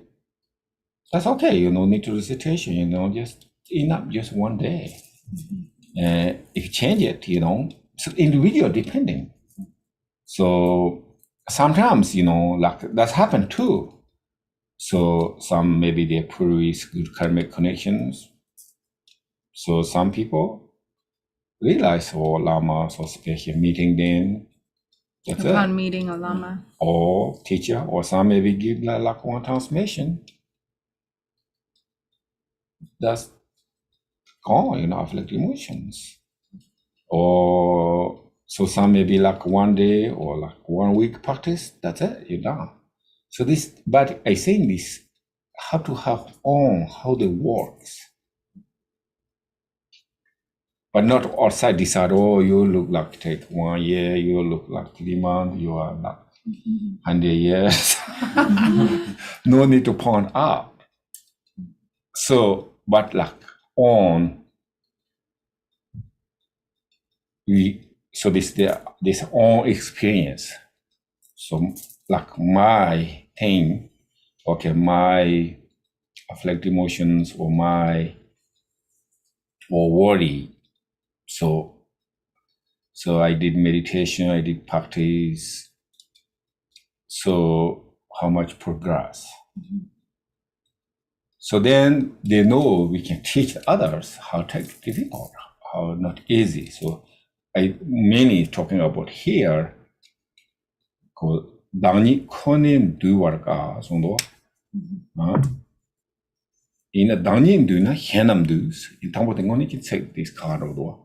That's okay, need to recitation, just enough, just 1 day. If you change it, so individual depending. So sometimes, like that's happened too. So some maybe they previous good karmic connections. So some people realize, Lama, so special meeting then. That's Upon it. meeting a Lama. Or teacher, or some maybe give like one transmission. That's gone, afflict emotions. Or so some maybe like 1 day or like 1 week practice, that's it, you're done. So this, but I think this, how to have on how they works. But not outside decide, you look like take 1 year, you look like 3 months, you are like 100 years. No need to point out. So, but like on, so this own experience. So like my pain, my afflict emotions or worry. So I did meditation, I did practice. So how much progress? So then they know we can teach others how to take difficult, how not easy. So I mainly talking about here, Dani konim duwarka, sondo. In a Dani duna, henam dus, in Tambotengoni can take this card or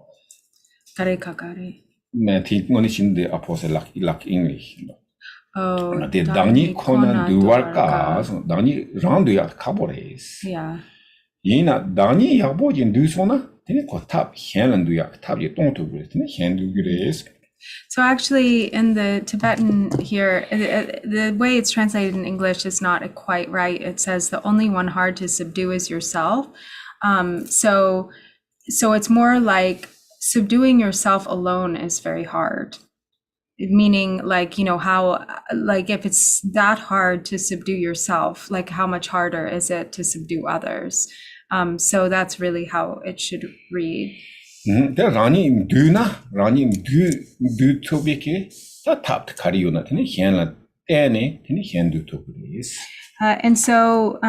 Kare kakare. Mathing the apostle like English. Oh, The Dani konan duwarka, Dani randu yak kabores. Yeah. Ina Dani yabojin dusona, then ko tap, henan du yak tab, you don't do it, hen do grace. So actually, in the Tibetan here, the way it's translated in English is not quite right. It says the only one hard to subdue is yourself. So it's more like subduing yourself alone is very hard. Meaning like, how, like if it's that hard to subdue yourself, like how much harder is it to subdue others? So that's really how it should read. Running do to be that tapped Kariuna, any hen do to please. And so,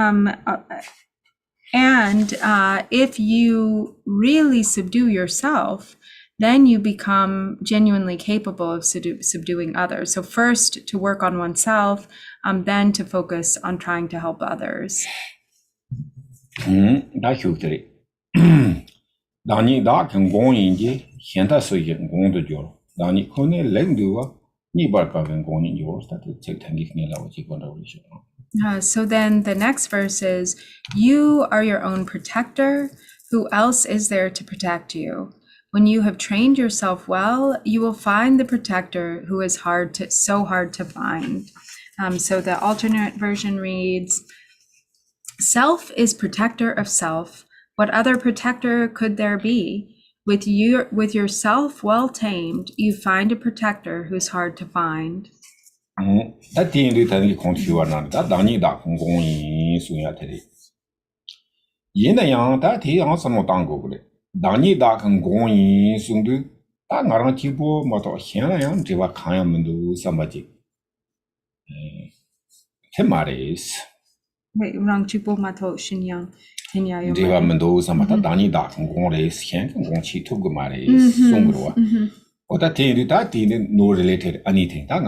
if you really subdue yourself, then you become genuinely capable of subduing others. So first to work on oneself, then to focus on trying to help others. Dani da can go in ye, Henta so you can go to Jor. Dani Kone Lengdua, Nibarka can go in yours that will take and give me a So then the next verse is, you are your own protector. Who else is there to protect you? When you have trained yourself well, you will find the protector who is so hard to find. So the alternate version reads, self is protector of self. What other protector could there be? With yourself well tamed, you find a protector who's hard to find. That thing you tell me confuse that Dani da can go in Suyateri. Yin the young that he also no tango. Dani da can go in Sundu, that Narantibo, Moto Hian, Jiva Kayamandu, somebody. Temaris. Wait, wrong chipo mato shinyang. Jiva Mendoza, Mata Dani da can go race, Hen can go chi to Gumare, Sungro. That thing that no related anything. That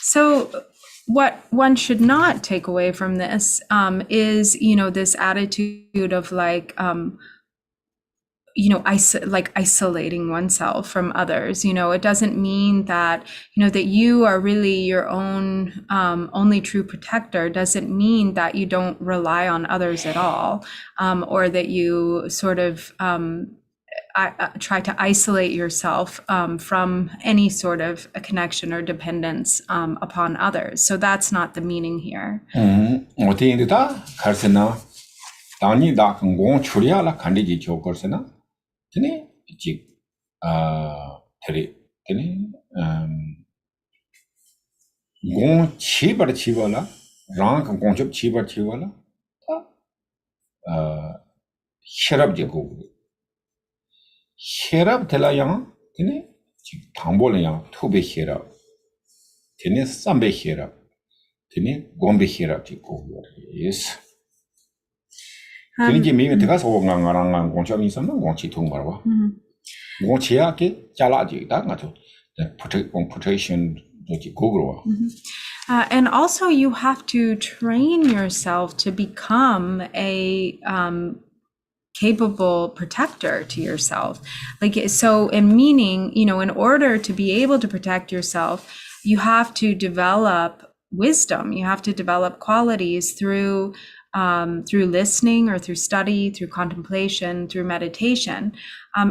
So, what one should not take away from this is, this attitude of like, isolating oneself from others. It doesn't mean that, that you are really your own only true protector. Doesn't mean that you don't rely on others at all, or that you sort of try to isolate yourself from any sort of a connection or dependence upon others. So that's not the meaning here. Sherab tela yang, tene, tambol yang, tube sherab, tene, sambe sherab, tene, gombe sherab, yes. Tene, Jimmy, the gas of Nangarang, Goncha, me some Gonchi Tumbarwa. Gonchiaki, Jalaji, that the protection, Google. And also, you have to train yourself to become a capable protector to yourself. So in meaning, in order to be able to protect yourself, you have to develop wisdom. You have to develop qualities through listening or through study, through contemplation, through meditation.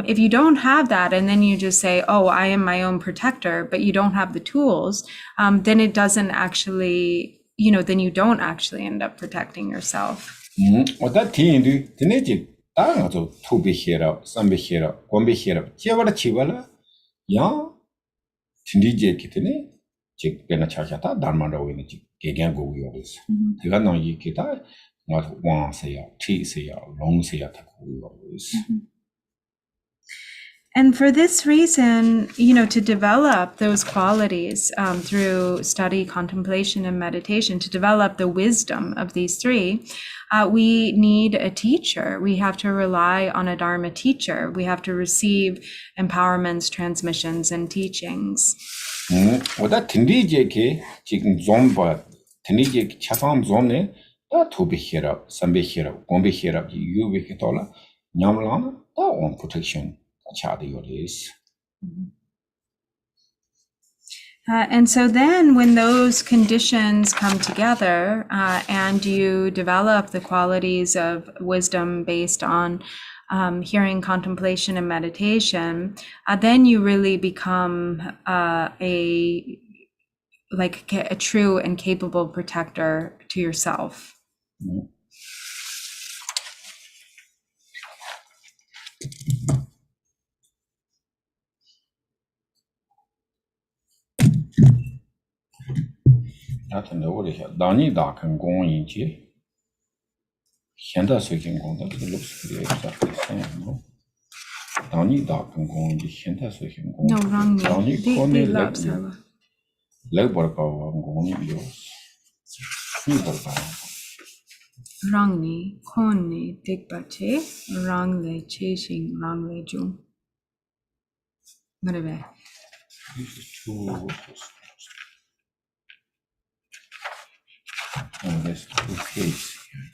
If you don't have that, and then you just say, oh, I am my own protector, but you don't have the tools, then it doesn't actually, then you don't actually end up protecting yourself. What that thing do, the so to be here, some be here, one be here, Chivala Chivala, ya, Tindije Kitene, Chick Benachata, Dharmada in Gagan go yours. The Gano Yikita, not one say, tea say, long say at always. And for this reason, to develop those qualities through study, contemplation, and meditation, to develop the wisdom of these three, we need a teacher. We have to rely on a Dharma teacher. We have to receive empowerments, transmissions, and teachings. Well, that Tindije, chicken zomba, Tindije chafam zone, that to be here up, some be here up, one be here up, you be kitola, Nyamlana, that one protection. And so then when those conditions come together and you develop the qualities of wisdom based on hearing, contemplation, and meditation, then you really become a true and capable protector to yourself. That's the word here. Dani dark and going in G. Henda switching on that looks pretty exactly the same, no? Dani dark and going to Henda switching on. No, wrong. Dani Legwork of going yours. Rangni, Koni, Dikbache, Rangle, Chasing, Rangle Jum. Whatever. This is two. Oh, there's two cases here.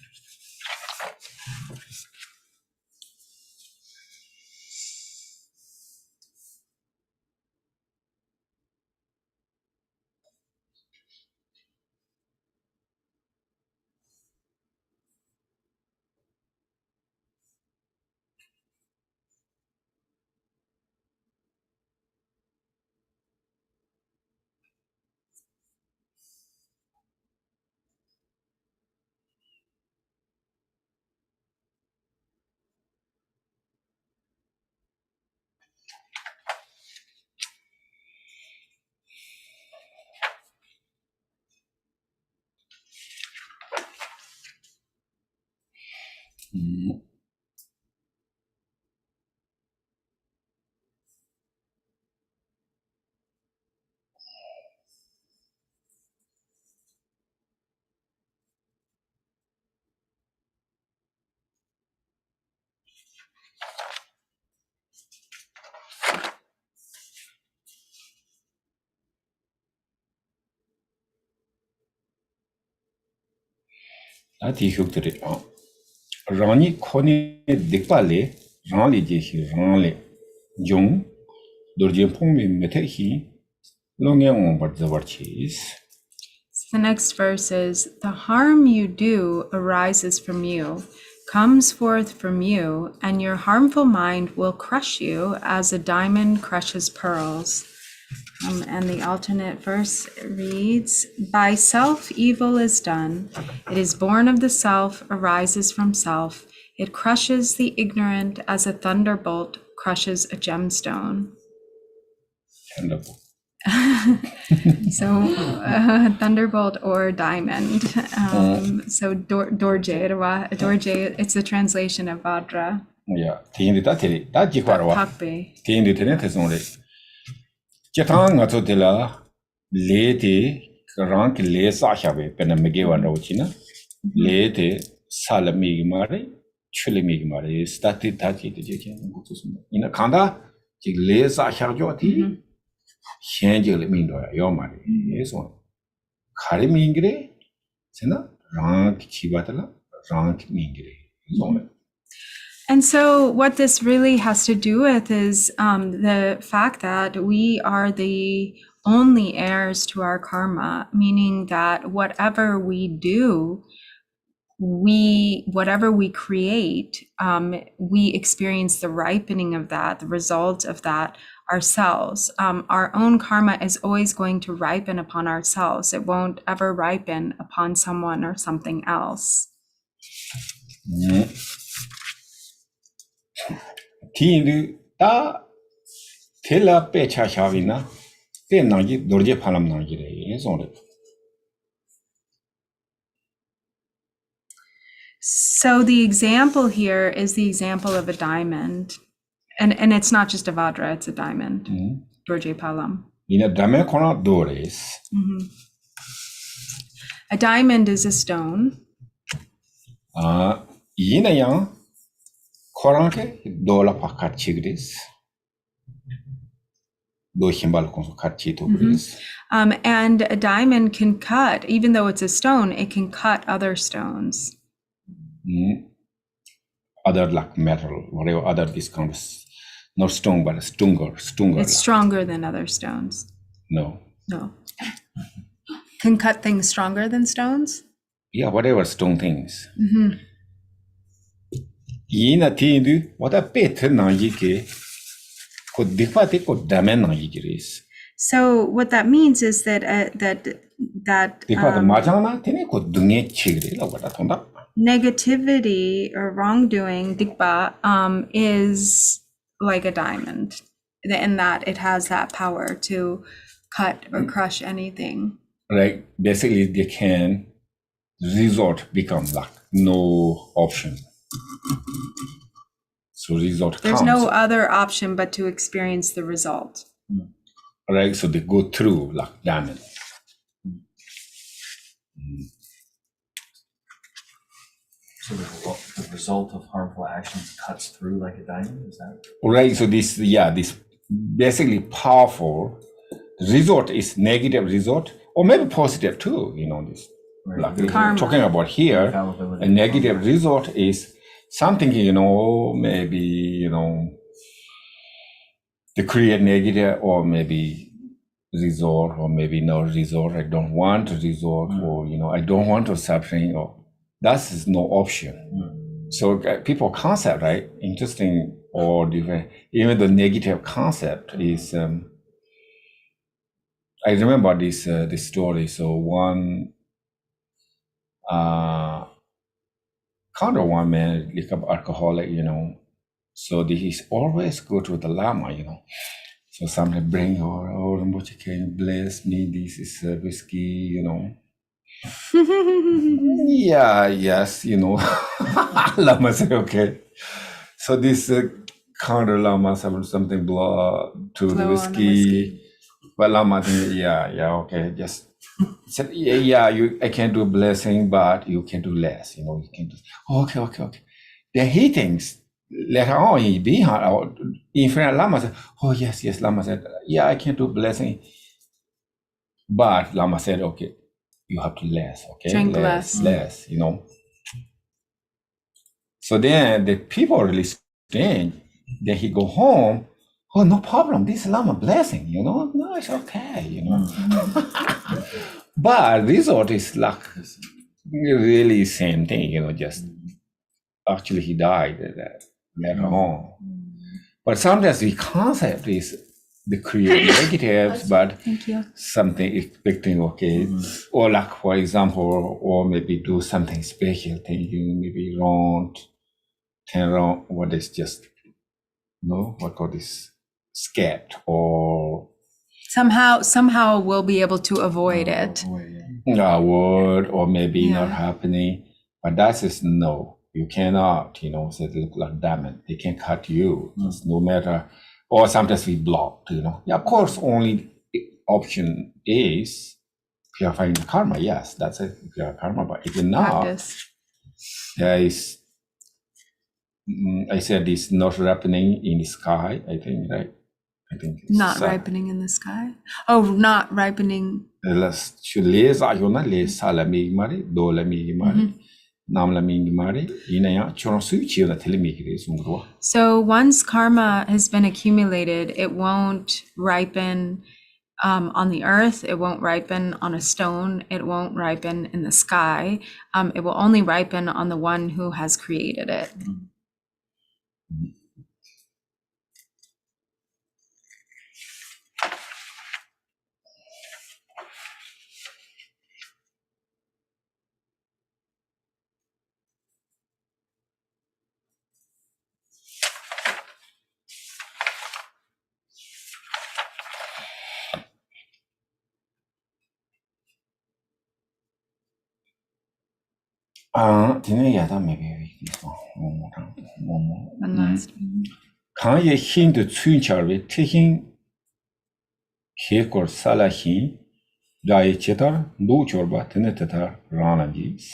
That is huge. Rani Koni Dipale, Rani Jihi, Rani Jung, Dorje Pumi Metehi, Longyang but the watches. The next verse is, the harm you do arises from you, comes forth from you, and your harmful mind will crush you as a diamond crushes pearls. And the alternate verse reads, by self evil is done. It is born of the self, arises from self. It crushes the ignorant as a thunderbolt crushes a gemstone. Thunderbolt. So thunderbolt or diamond. So dorje, it's the translation of Vajra. Yeah, that Jikwarwa. Pakbe. The internet only. Jatanga to the lady rank less Ashabe, Penamegawan Rochina, lady Salamigmari, Chulimigmari, started Taki in a Kanda, less Ashajoti, Shangel Mindo, Yomari, yes one. Karimingre, Sena, rank Chibatala, rank Mingre. And so what this really has to do with is the fact that we are the only heirs to our karma, meaning that whatever we do, whatever we create, we experience the ripening of that, the result of that ourselves. Our own karma is always going to ripen upon ourselves. It won't ever ripen upon someone or something else. Tindu ta tela pecha shavina, tenangi dorje palam nangire, is on it. So the example here is the example of a diamond. And it's not just a Vajra, it's a diamond. Dorje Palam. In a Dhammappada Dores. A diamond is a stone. Yinayang Koranke Dola Pakat Chigris. Do Himbal Kachi to Gris. And a diamond can cut, even though it's a stone, it can cut other stones. Other like metal, whatever other discounts. Not stone, but stronger. It's stronger than other stones. No. Can cut things stronger than stones? Yeah, whatever stone things. Yina tindu, what a bit nangike could dipati could damen nangiris. So what that means is that majana tene could dunge chigri la what atonda. Negativity or wrongdoing, dikpa, is like a diamond, in that it has that power to cut or crush anything. Right. Basically, they can resort become like no option. So resort There's comes. no other option but to experience the result. Right. So they go through like diamond. So the result of harmful actions cuts through like a diamond, is that? Right. So this basically powerful result is negative result, or maybe positive too, this. Right. Like we're talking about here, a negative result is something, maybe, to create negative or maybe resort or maybe no resort. I don't want to resort or, I don't want to suffering or that is no option. So people concept, right? Interesting or different. Even the negative concept is, I remember this story. So one man, like alcoholic, so he always go to the Lama, So somebody bring, can you bless me? This is whiskey, Yes, Lama said, okay. So this counter Lama said something to the whiskey. But Lama, okay, just said, I can do blessing, but you can do less, you can do, okay. Then he thinks, later on, in front of Lama said, yes, Lama said, I can do blessing. But Lama said, okay, you have to less, okay? Drink less, So then the people are really strange. Then he go home. Oh, no problem. This Lama blessing, No, it's okay, But result is like really same thing, just actually he died later on. But sometimes the concept is the create negatives, but Thank you. something expecting okay, or like for example, or maybe do something special, thinking maybe wrong, turn around. What is just what call this scared or Somehow we'll be able to avoid it. a word or maybe Yeah. not happening, but that is no. You cannot, say it look like diamond. They can cut you, just no matter. Or sometimes we block, Yeah, of course, only option is purifying the karma. Yes, that's it, pure karma. But if not, Practice. there is. I said it's not happening in the sky. I think, right? I think it's Not ripening in the sky. Oh, not ripening. So once karma has been accumulated, it won't ripen on the earth. It won't ripen on a stone. It won't ripen in the sky. It will only ripen on the one who has created it. Maybe this one more. One last one. 강의 힘도 추인처럼 태힘 해골 살아힘 라이 제달 노절바 드네테다 라나기스.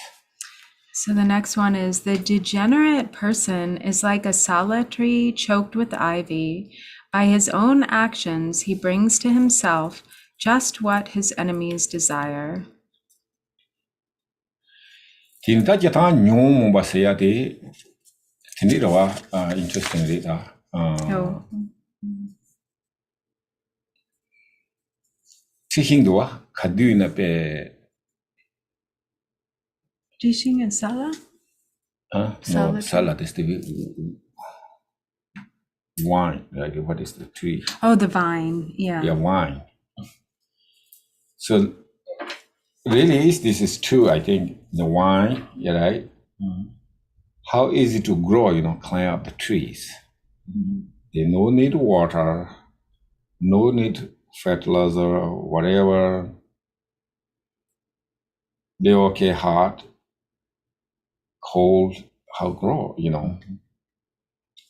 So the next one is the degenerate person is like a sala tree choked with ivy. By his own actions, he brings to himself just what his enemies desire. 진짜 다 뇽모 봤어야 돼. 진리로와 interestingly다. Oh. 태힘도와 가두이나 빼. Jishing and Sala? No, salad is the wine. Like what is the tree? Oh, the vine. Yeah. Yeah, wine. So really, this is true. I think the wine, yeah, right? How easy to grow, climb up the trees. They no need water, no need fertilizer, whatever. They okay, hot, cold, how grow,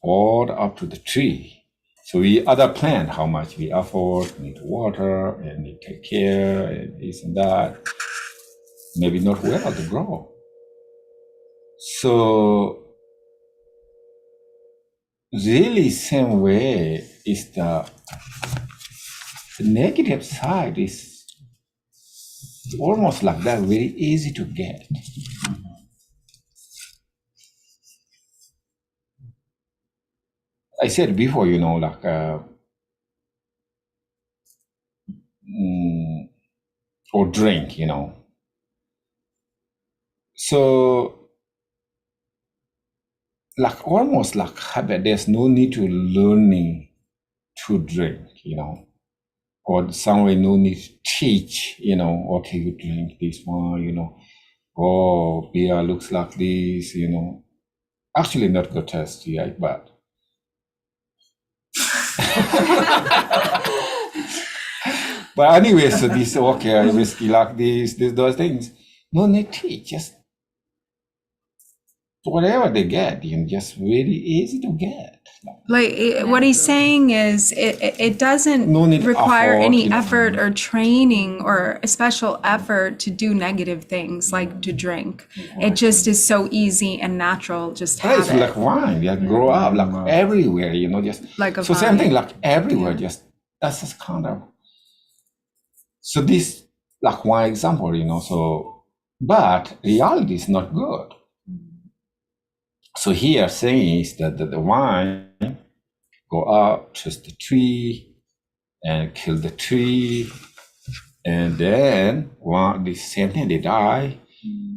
all up to the tree. So we other plant how much we afford, need water, and need take care, and this and that. Maybe not well to grow. So really same way is the negative side is almost like that, very easy to get. I said before, like or drink, So like almost like habit, there's no need to learning to drink, or some way no need to teach, okay, you drink this one, oh, beer looks like this, Actually not good test, right? But but anyway, so this okay, whiskey like this, those things. No need to teach, just whatever they get, just really easy to get. What he's saying is it doesn't No need require effort, any effort or training or a special effort to do negative things like to drink. It just is so easy and natural, just Right, have it's it. like wine, grow up like everywhere, just Like a so same vine. thing like everywhere, just that's just kind of. So this like one example, so but reality is not good. So here saying is that the wine go up, touch the tree, and kill the tree, and then the same thing, they die.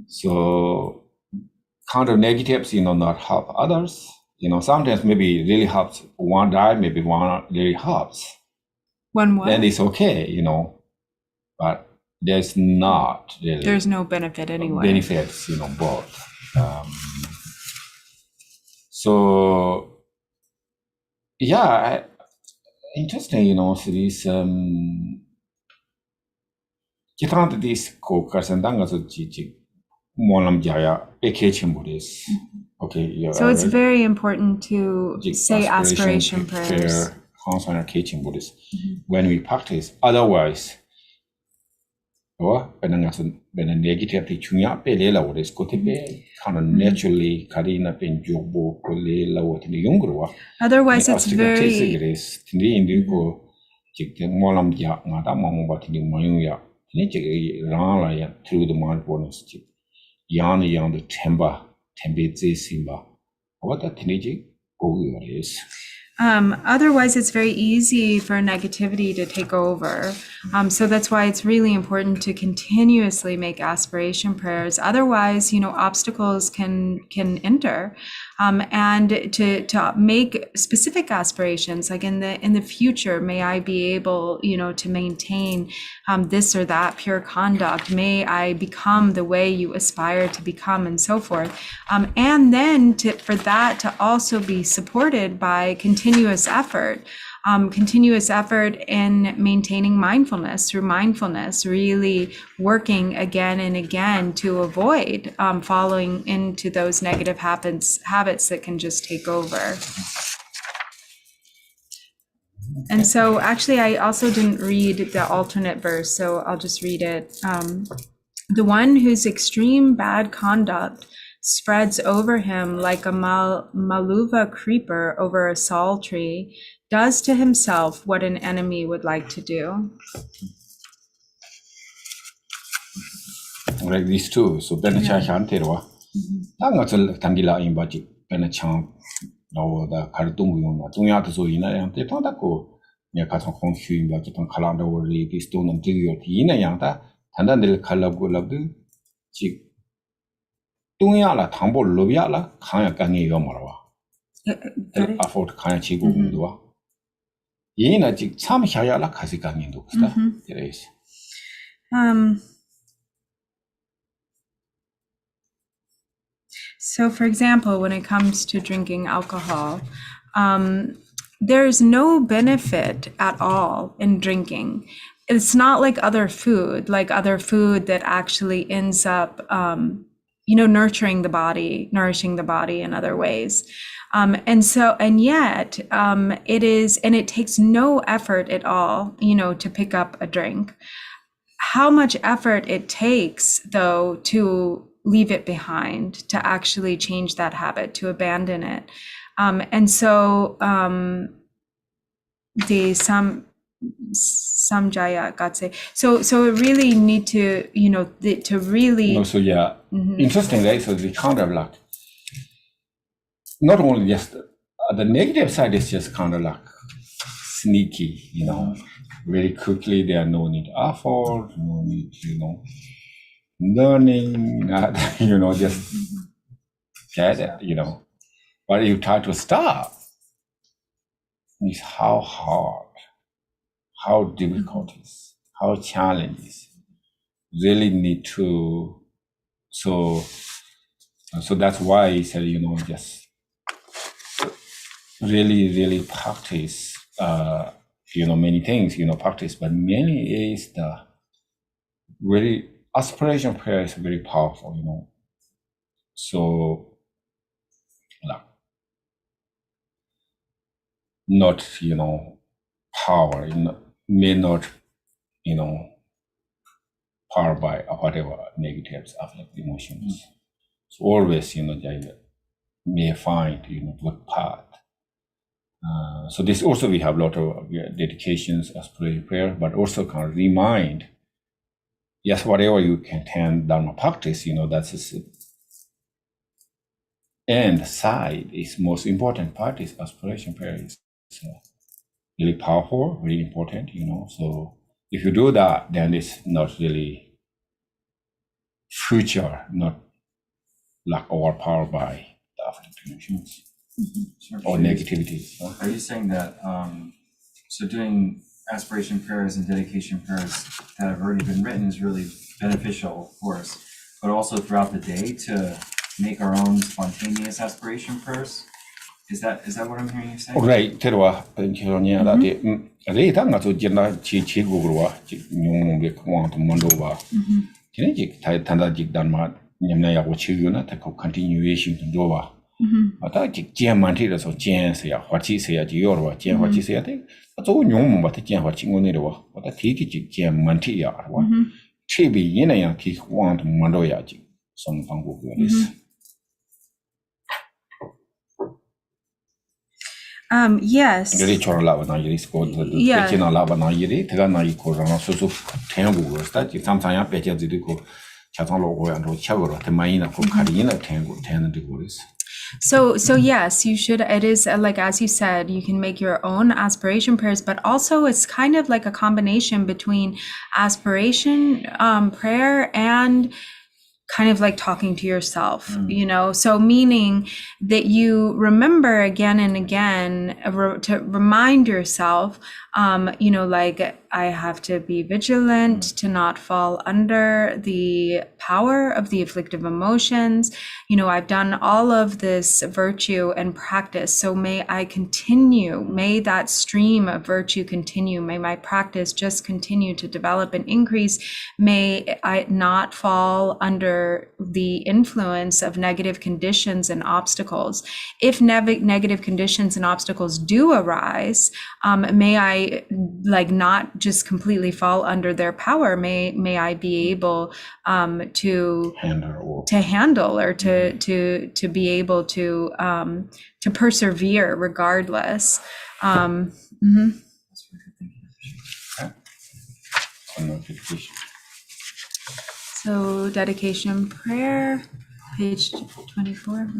So counter negatives, not help others. Sometimes maybe really helps one die, maybe one really helps. One what? Then it's okay, but there's not really There's no benefit anyway. benefits, both. So yeah, interesting, so this kita this kasandanga so chichi molam jaya ekechim Buddhist. Okay, So it's very important to say aspiration prayers. When we practice, otherwise, negative naturally Otherwise, it's very through the mindfulness. Yang the tembe simba. What that is. Otherwise, it's very easy for negativity to take over. So that's why it's really important to continuously make aspiration prayers. Otherwise, obstacles can enter. And to make specific aspirations, like in the future, may I be able, to maintain this or that pure conduct. May I become the way you aspire to become, and so forth. And then for that to also be supported by continuous effort in maintaining mindfulness, through mindfulness, really working again and again to avoid falling into those negative habits that can just take over. And so actually, I also didn't read the alternate verse, so I'll just read it. The one whose extreme bad conduct spreads over him like a maluva creeper over a sal tree does to himself what an enemy would like to do. Like these two, so Benachachan Terwa. Tangatel Tangila in Baji, Benacham, no, the Kardungu, Tunyato Ina, the Tontaco, Yakaton Confu, Bajiton Kalanda, or the stone and Tigio, Ina Yanta, and then the Kalabulabu, Chik Tunyala, Tambo, Lubiala, Kaya Gangi Yomarawa. Afford Kaya Chigu Mudua. Yina Jik Sam Shayala Kasikan Industa, there is. So, for example, when it comes to drinking alcohol, there's no benefit at all in drinking. It's not like other food that actually ends up, nourishing the body in other ways. And yet it takes no effort at all, to pick up a drink. How much effort it takes, though, to leave it behind, to actually change that habit, to abandon it. And so the samjaya gatse. So it really need to, to really. No, so yeah, interesting, right? So the kind of like, not only just the negative side is just kind of like sneaky, very quickly. There are no need effort, no need, learning, just get it, But you try to stop, is how hard, how difficult it is, how challenging it is. Really need to, so that's why he said, just really practice, many things, practice, but mainly is the really aspiration prayer is very powerful, So, like, not, power, may not, power by whatever negatives affect emotions. So always, may find, good path. So this also we have a lot of dedications as prayer, but also can remind, yes, whatever you can Dhamma practice, that's And side is most important part is aspiration prayer is really powerful, really important, So if you do that, then it's not really future, not like overpowered by the affective emotions or negativity. So. Are you saying that so doing aspiration prayers and dedication prayers that have already been written is really beneficial, of course, but also throughout the day to make our own spontaneous aspiration prayers? Is that what I'm hearing you say? Right, terwa pensionia da de re ta nga zo jina chi gu gu wa ji nyong be kwang to mondo wa. Kine ji tai tanda ji dan ma nyam na ya wo chi yu na ta ko continuation to do wa. Ata ji jian man ti de so jian se ya hua chi se ya ji yo wa jian hua chi se ya de. Zo nyong mo ba ta jian hua chi ngo ne de wa. Ta ti ki ji jian man ti ya wa. Chi bi yin na ya ki kwang to mondo ya ji. Song fang gu gu this. Yes. Really chora lava na yiri sko Yeah. pechina lava na yiri tega na yiko rana susu tengu go sta ji samsang ya pecha zidi ko chatang lo go ya ro chagoro te maina ko karina tengu ten de go is. So yes, you should. It is like, as you said, you can make your own aspiration prayers, but also it's kind of like a combination between aspiration prayer and kind of like talking to yourself, so meaning that you remember again and again to remind yourself, like I have to be vigilant to not fall under the power of the afflictive emotions. I've done all of this virtue and practice, so may I continue, may that stream of virtue continue, may my practice just continue to develop and increase, may I not fall under the influence of negative conditions and obstacles. If negative conditions and obstacles do arise, may I not just completely fall under their power. May I be able to handle or to be able to persevere regardless. So dedication prayer, page 24.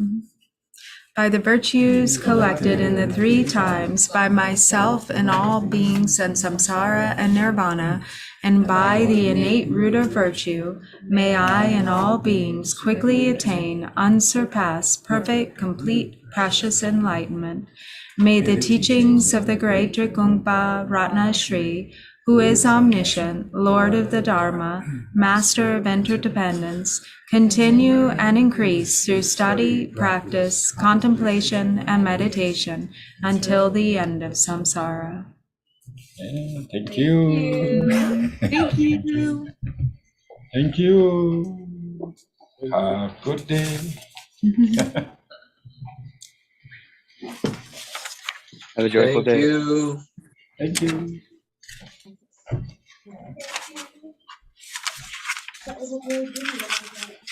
By the virtues collected in the 3 times, by myself and all beings and samsara and nirvana, and by the innate root of virtue, may I and all beings quickly attain unsurpassed, perfect, complete, precious enlightenment. May the teachings of the great Drikungpa Ratna Shri, who is omniscient, Lord of the Dharma, Master of interdependence, continue and increase through study, practice, contemplation, and meditation until the end of samsara. Thank you. Thank you. Thank you. Have a good day. Have a joyful day. Thank you. That was a really good one.